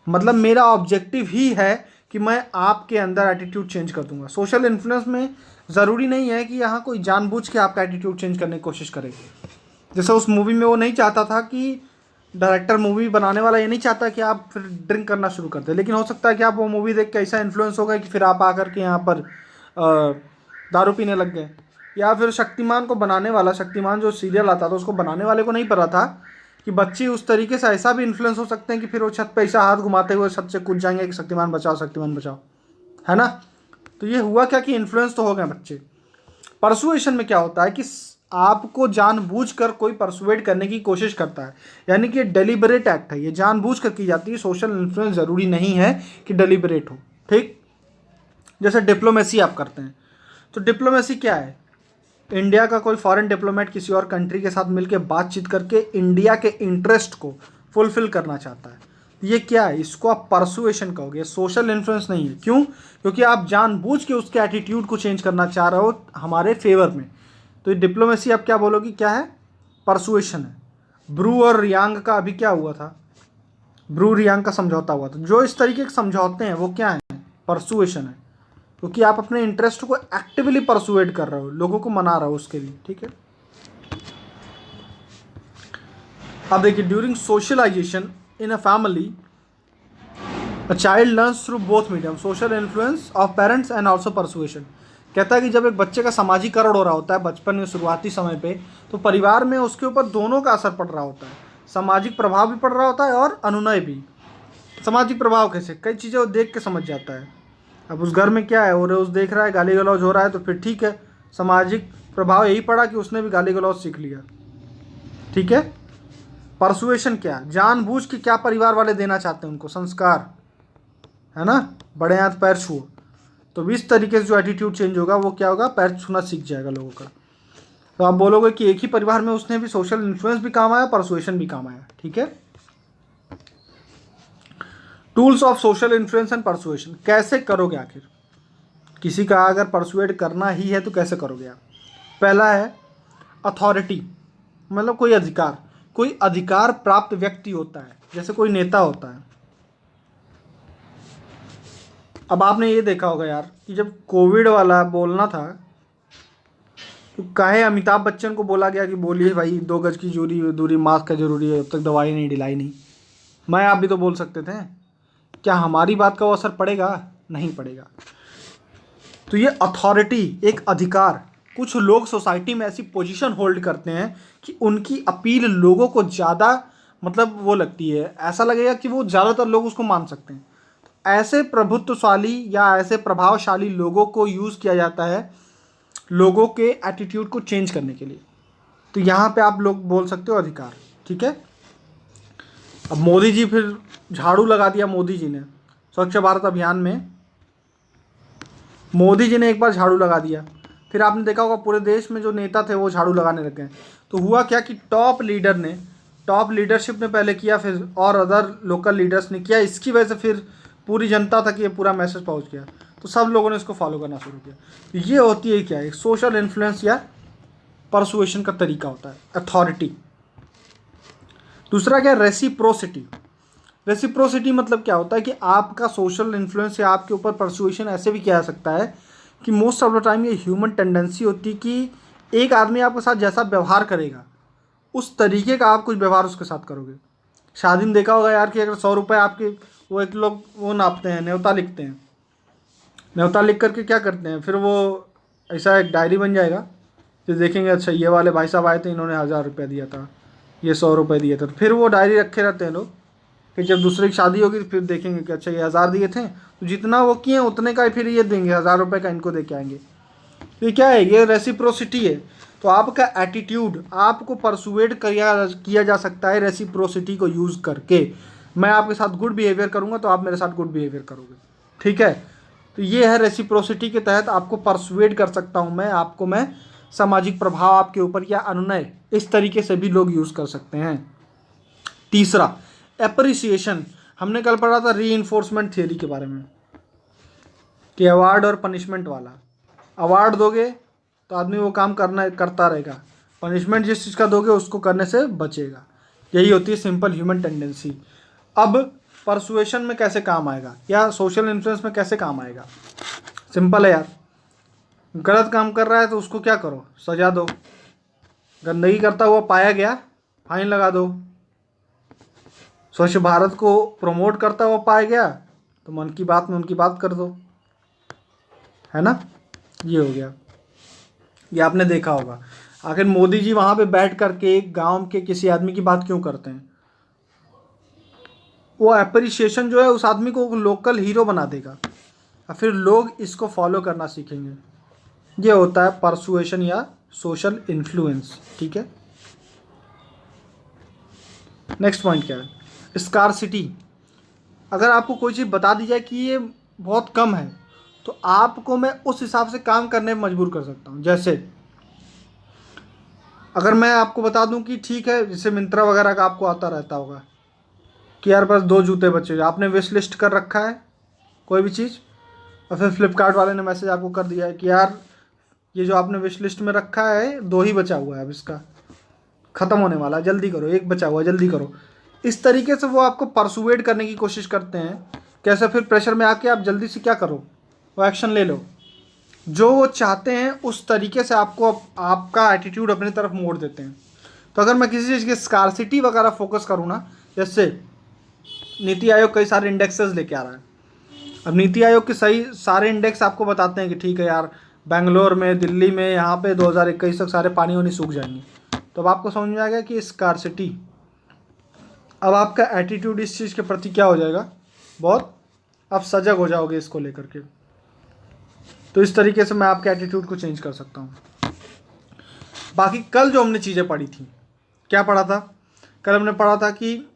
मतलब मेरा ऑब्जेक्टिव ही है कि मैं आपके अंदर एटीट्यूड चेंज कर दूंगा। सोशल इन्फ्लुएंस में ज़रूरी नहीं है कि यहाँ कोई जानबूझ के आपका एटीट्यूड चेंज करने की कोशिश करे। जैसे उस मूवी में वो नहीं चाहता था कि डायरेक्टर, मूवी बनाने वाला ये नहीं चाहता कि आप फिर ड्रिंक करना शुरू कर दें, लेकिन हो सकता है कि आप वो मूवी देख के ऐसा इन्फ्लुएंस हो गए कि फिर आप आकर के यहाँ पर दारू पीने लग गए। या फिर शक्तिमान को बनाने वाला, शक्तिमान जो सीरियल आता था उसको बनाने वाले को नहीं पता था कि बच्चे उस तरीके से ऐसा भी इन्फ्लुएंस हो सकते हैं कि फिर वो छत पे ऐसा हाथ घुमाते हुए छत से कूद जाएंगे कि शक्तिमान बचाओ, है ना। तो ये हुआ क्या कि इन्फ्लुएंस तो हो गए बच्चे। परसुएशन में क्या होता है कि आपको जानबूझकर कोई परसुएट करने की कोशिश करता है, यानी कि डेलिबरेट एक्ट है, ये जानबूझकर की जाती है। सोशल इन्फ्लुएंस ज़रूरी नहीं है कि डेलिबरेट हो, ठीक। जैसे डिप्लोमेसी आप करते हैं, तो डिप्लोमेसी क्या है, इंडिया का कोई फॉरेन डिप्लोमेट किसी और कंट्री के साथ मिलकर बातचीत करके इंडिया के इंटरेस्ट को फुलफिल करना चाहता है, ये क्या है, इसको आप परसुएशन कहोगे, सोशल इन्फ्लुएंस नहीं है। क्यों? क्योंकि आप जानबूझ के उसके एटीट्यूड को चेंज करना चाह रहे हो हमारे फेवर में। तो ये डिप्लोमेसी आप क्या बोलोगे, क्या है, परसुएशन है। ब्रू और रियांग का अभी क्या हुआ था, ब्रू रियांग का समझौता हुआ था। जो इस तरीके के समझौते हैं वो क्या है, परसुएशन है, क्योंकि आप अपने इंटरेस्ट को एक्टिवली परसुएट कर रहे हो, लोगों को मना रहे हो उसके लिए, ठीक है। अब देखिए, during socialisation in a family a child learns through both medium, social influence of parents and also persuasion. कहता है कि जब एक बच्चे का सामाजिकरण हो रहा होता है बचपन में, शुरुआती समय पे, तो परिवार में उसके ऊपर दोनों का असर पड़ रहा होता है, सामाजिक प्रभाव भी पड़ रहा होता है और अनुनय भी। सामाजिक प्रभाव कैसे, कई चीज़ें वो देख के समझ जाता है। अब उस घर में क्या है, और उस देख रहा है गाली गलौज हो रहा है, तो फिर ठीक है, सामाजिक प्रभाव यही पड़ा कि उसने भी गाली गलौज सीख लिया, ठीक है। परसुएशन क्या, जानबूझ के क्या परिवार वाले देना चाहते हैं उनको, संस्कार, है ना, बड़े हाथ पैर छुओ। तो इस तरीके से जो एटीट्यूड चेंज होगा वो क्या होगा, पैर छूना सीख जाएगा लोगों का। तो आप बोलोगे कि एक ही परिवार में उसने भी सोशल इन्फ्लुएंस भी काम आया, परसुएशन भी काम आया, ठीक है। Tools of social influence and persuasion, कैसे करोगे आखिर, किसी का अगर परसुएट करना ही है तो कैसे करोगे आप। पहला है अथॉरिटी, मतलब कोई अधिकार प्राप्त व्यक्ति होता है, जैसे कोई नेता होता है। अब आपने ये देखा होगा यार कि जब कोविड वाला बोलना था तो काहे अमिताभ बच्चन को बोला गया कि बोलिए भाई 2 गज की दूरी मास्क का जरूरी है, अब तक दवाई नहीं दिलाई नहीं। मैं आप भी तो बोल सकते थे, क्या हमारी बात का वो असर पड़ेगा, नहीं पड़ेगा। तो ये अथॉरिटी, एक अधिकार, कुछ लोग सोसाइटी में ऐसी पोजीशन होल्ड करते हैं कि उनकी अपील लोगों को ज़्यादा मतलब वो लगती है, ऐसा लगेगा कि वो ज़्यादातर लोग उसको मान सकते हैं। ऐसे प्रभुत्वशाली या ऐसे प्रभावशाली लोगों को यूज़ किया जाता है लोगों के एटीट्यूड को चेंज करने के लिए। तो यहाँ पे आप लोग बोल सकते हो अधिकार, ठीक है। अब मोदी जी फिर झाड़ू लगा दिया, मोदी जी ने स्वच्छ भारत अभियान में मोदी जी ने एक बार झाड़ू लगा दिया, फिर आपने देखा होगा पूरे देश में जो नेता थे वो झाड़ू लगाने लग गए। तो हुआ क्या कि टॉप लीडरशिप ने पहले किया, फिर और अदर लोकल लीडर्स ने किया, इसकी वजह से फिर पूरी जनता तक ये पूरा मैसेज पहुंच गया, तो सब लोगों ने इसको फॉलो करना शुरू किया। तो ये होती है क्या, एक सोशल इन्फ्लुएंस या परसुएशन का तरीका होता है, अथॉरिटी। दूसरा क्या, रेसिप्रोसिटी मतलब क्या होता है कि आपका सोशल इन्फ्लुएंस या आपके ऊपर परसुएशन ऐसे भी किया जा सकता है कि मोस्ट ऑफ द टाइम ये ह्यूमन टेंडेंसी होती है कि एक आदमी आपके साथ जैसा व्यवहार करेगा उस तरीके का आप कुछ व्यवहार उसके साथ करोगे। शादी में देखा होगा यार कि अगर 100 रुपये आपके, वो एक लोग वो नापते हैं, न्योता लिखते हैं, न्योता लिख करके क्या करते हैं, फिर वो ऐसा एक डायरी बन जाएगा, फिर देखेंगे अच्छा ये वाले भाई साहब आए थे, इन्होंने 1000 रुपया दिया था, ये 100 रुपये दिए थे, तो फिर वो डायरी रखे रहते हैं लोग। फिर जब दूसरे की शादी होगी तो फिर देखेंगे कि अच्छा ये 1000 दिए थे, तो जितना वो किए उतने का फिर ये देंगे, 1000 रुपये का इनको दे के आएंगे। ये क्या है, ये रेसिप्रोसिटी है। तो आपका एटीट्यूड, आपको परसुएट किया जा सकता है रेसिप्रोसिटी को यूज़ करके। मैं आपके साथ गुड बिहेवियर करूंगा तो आप मेरे साथ गुड बिहेवियर करोगे, ठीक है। तो ये है रेसिप्रोसिटी के तहत आपको परसुएट कर सकता हूं मैं आपको, मैं सामाजिक प्रभाव आपके ऊपर या अनुनय, इस तरीके से भी लोग यूज़ कर सकते हैं। तीसरा एप्रिसिएशन, हमने कल पढ़ा था रीइंफोर्समेंट थियरी के बारे में कि अवार्ड और पनिशमेंट वाला। अवार्ड दोगे तो आदमी वो काम करता रहेगा, पनिशमेंट जिस चीज़ का दोगे उसको करने से बचेगा। यही होती है सिंपल ह्यूमन टेंडेंसी। अब परसुएशन में कैसे काम आएगा या सोशल इन्फ्लुएंस में कैसे काम आएगा, सिंपल है यार। गलत काम कर रहा है तो उसको क्या करो, सजा दो। गंदगी करता हुआ पाया गया, फाइन लगा दो। स्वच्छ भारत को प्रमोट करता हुआ पाया गया तो मन की बात में उनकी बात कर दो, है ना। ये हो गया, ये आपने देखा होगा। आखिर मोदी जी वहाँ पे बैठ करके गांव के किसी आदमी की बात क्यों करते हैं? वो एप्रिसिएशन जो है उस आदमी को लोकल हीरो बना देगा और फिर लोग इसको फॉलो करना सीखेंगे। ये होता है परसुएशन या सोशल इन्फ्लुएंस। ठीक है, नेक्स्ट पॉइंट क्या है? स्कार्सिटी। अगर आपको कोई चीज़ बता दी जाए कि ये बहुत कम है तो आपको मैं उस हिसाब से काम करने में मजबूर कर सकता हूँ। जैसे अगर मैं आपको बता दूं कि ठीक है, जैसे मिंत्रा वगैरह का आपको आता रहता होगा कि यार बस 2 जूते बचे, आपने विश लिस्ट कर रखा है कोई भी चीज़ और फिर फ्लिपकार्ट वाले ने मैसेज आपको कर दिया है कि यार ये जो आपने विश लिस्ट में रखा है 2 ही बचा हुआ है, अब इसका ख़त्म होने वाला है, जल्दी करो, 1 बचा हुआ है, जल्दी करो। इस तरीके से वो आपको परसुएड करने की कोशिश करते हैं। कैसे? फिर प्रेशर में आके आप जल्दी से क्या करो, वो एक्शन ले लो। जो वो चाहते हैं उस तरीके से आपको आपका एटीट्यूड अपनी तरफ मोड़ देते हैं। तो अगर मैं किसी चीज़ की स्कार्सिटी वगैरह फोकस करूँ ना, जैसे नीति आयोग कई सारे इंडेक्सेस लेके आ रहा है। अब नीति आयोग के सही सारे इंडेक्स आपको बताते हैं कि ठीक है यार, बेंगलोर में, दिल्ली में, यहाँ पे 2021 तक सारे पानी वानी सूख जाएंगे। तो अब आपको समझ में आ गया कि स्कार्सिटी। अब आपका एटीट्यूड इस चीज़ के प्रति क्या हो जाएगा, बहुत आप सजग हो जाओगे इसको लेकर के। तो इस तरीके से मैं आपके एटीट्यूड को चेंज कर सकता हूँ। बाकी कल जो हमने चीज़ें पढ़ी थी, क्या पढ़ा था? कल हमने पढ़ा था कि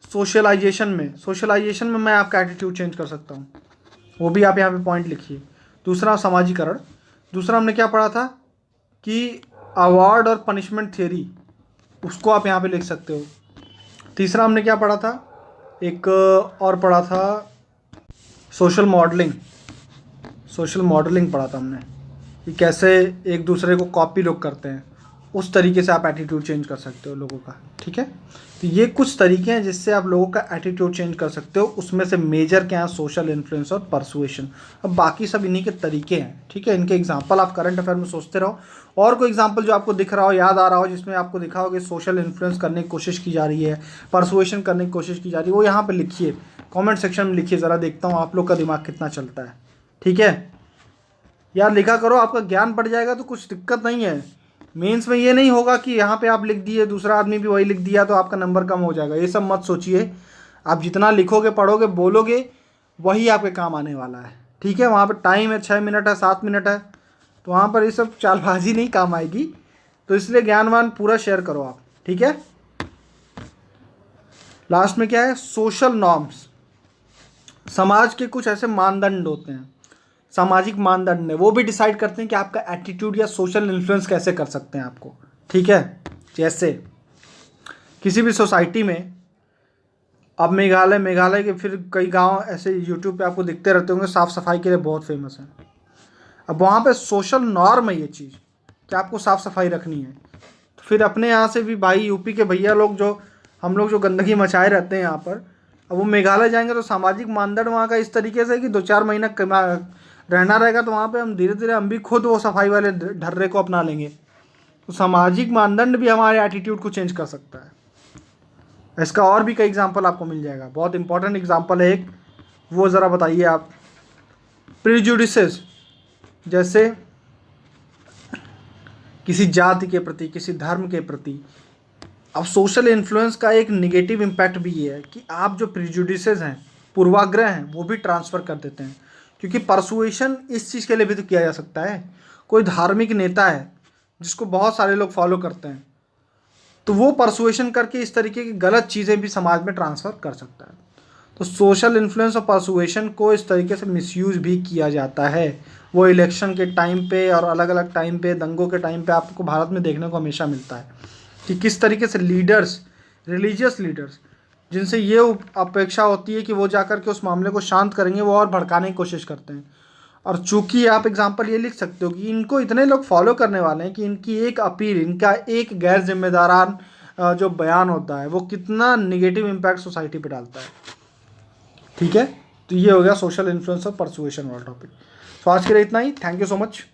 सोशलाइजेशन में मैं आपका एटीट्यूड चेंज कर सकता हूँ। वो भी आप यहाँ पे पॉइंट लिखिए। दूसरा समाजीकरण। दूसरा हमने क्या पढ़ा था कि अवार्ड और पनिशमेंट थियरी, उसको आप यहाँ पे लिख सकते हो। तीसरा हमने क्या पढ़ा था, एक और पढ़ा था सोशल मॉडलिंग पढ़ा था हमने कि कैसे एक दूसरे को कॉपी लोग करते हैं, उस तरीके से आप एटीट्यूड चेंज कर सकते हो लोगों का। ठीक है, तो ये कुछ तरीके हैं जिससे आप लोगों का एटीट्यूड चेंज कर सकते हो। उसमें से मेजर क्या है, सोशल इन्फ्लुएंस और परसुएशन। अब बाकी सब इन्हीं के तरीके हैं। ठीक है, इनके एग्जाम्पल आप करंट अफेयर में सोचते रहो। और कोई एग्जाम्पल जो आपको दिख रहा हो, याद आ रहा हो, जिसमें आपको दिखा हो कि सोशल इन्फ्लुएंस करने की कोशिश की जा रही है, परसुएशन करने की कोशिश की जा रही है, वो यहाँ पर लिखिए, कॉमेंट सेक्शन में लिखिए, ज़रा देखता हूँ आप लोग का दिमाग कितना चलता है। ठीक है यार, लिखा करो, आपका ज्ञान बढ़ जाएगा तो कुछ दिक्कत नहीं है। मेंस में ये नहीं होगा कि यहाँ पे आप लिख दिए, दूसरा आदमी भी वही लिख दिया तो आपका नंबर कम हो जाएगा। ये सब मत सोचिए। आप जितना लिखोगे, पढ़ोगे, बोलोगे, वही आपके काम आने वाला है। ठीक है, वहाँ पर टाइम है 6 मिनट है, 7 मिनट है, तो वहाँ पर ये सब चालबाजी नहीं काम आएगी। तो इसलिए ज्ञानवान पूरा शेयर करो आप। ठीक है, लास्ट में क्या है, सोशल नॉर्म्स। समाज के कुछ ऐसे मानदंड होते हैं, सामाजिक मानदंड है, वो भी डिसाइड करते हैं कि आपका एटीट्यूड या सोशल इन्फ्लुएंस कैसे कर सकते हैं आपको। ठीक है, जैसे किसी भी सोसाइटी में, अब मेघालय के फिर कई गांव ऐसे यूट्यूब पे आपको दिखते रहते होंगे, साफ़ सफाई के लिए बहुत फेमस है। अब वहाँ पे सोशल नॉर्म है ये चीज़ कि आपको साफ़ सफाई रखनी है। तो फिर अपने यहाँ से भी भाई, यूपी के भैया लोग, जो हम लोग जो गंदगी मचाए रहते हैं यहाँ पर, अब वो मेघालय जाएंगे तो सामाजिक मानदंड वहाँ का इस तरीके से कि 2-4 महीना रहना रहेगा, तो वहाँ पे हम धीरे धीरे हम भी खुद वो सफाई वाले ढर्रे को अपना लेंगे। तो सामाजिक मानदंड भी हमारे एटीट्यूड को चेंज कर सकता है। इसका और भी कई एग्जांपल आपको मिल जाएगा। बहुत इंपॉर्टेंट एग्जांपल है एक, वो ज़रा बताइए आप। प्रिजुडिसेस, जैसे किसी जाति के प्रति, किसी धर्म के प्रति। अब सोशल इन्फ्लुएंस का एक निगेटिव इम्पैक्ट भी ये है कि आप जो प्रिजुडिसेस हैं, पूर्वाग्रह हैं, वो भी ट्रांसफ़र कर देते हैं। क्योंकि परसुएशन इस चीज़ के लिए भी तो किया जा सकता है। कोई धार्मिक नेता है जिसको बहुत सारे लोग फॉलो करते हैं, तो वो परसुएशन करके इस तरीके की गलत चीज़ें भी समाज में ट्रांसफ़र कर सकता है। तो सोशल इन्फ्लुएंस और परसुएशन को इस तरीके से मिसयूज़ भी किया जाता है। वो इलेक्शन के टाइम पे और अलग अलग टाइम पे, दंगों के टाइम पे आपको भारत में देखने को हमेशा मिलता है कि किस तरीके से लीडर्स, रिलीजियस लीडर्स, जिनसे ये अपेक्षा होती है कि वो जाकर के उस मामले को शांत करेंगे, वो और भड़काने की कोशिश करते हैं। और चूंकि आप एग्जांपल ये लिख सकते हो कि इनको इतने लोग फॉलो करने वाले हैं कि इनकी एक अपील, इनका एक गैर जिम्मेदारान जो बयान होता है, वो कितना निगेटिव इम्पैक्ट सोसाइटी पे डालता है। ठीक है, तो ये हो गया सोशल इन्फ्लुएंस और परसुएशन वाला टॉपिक। तो आज के लिए इतना ही। Thank you so much.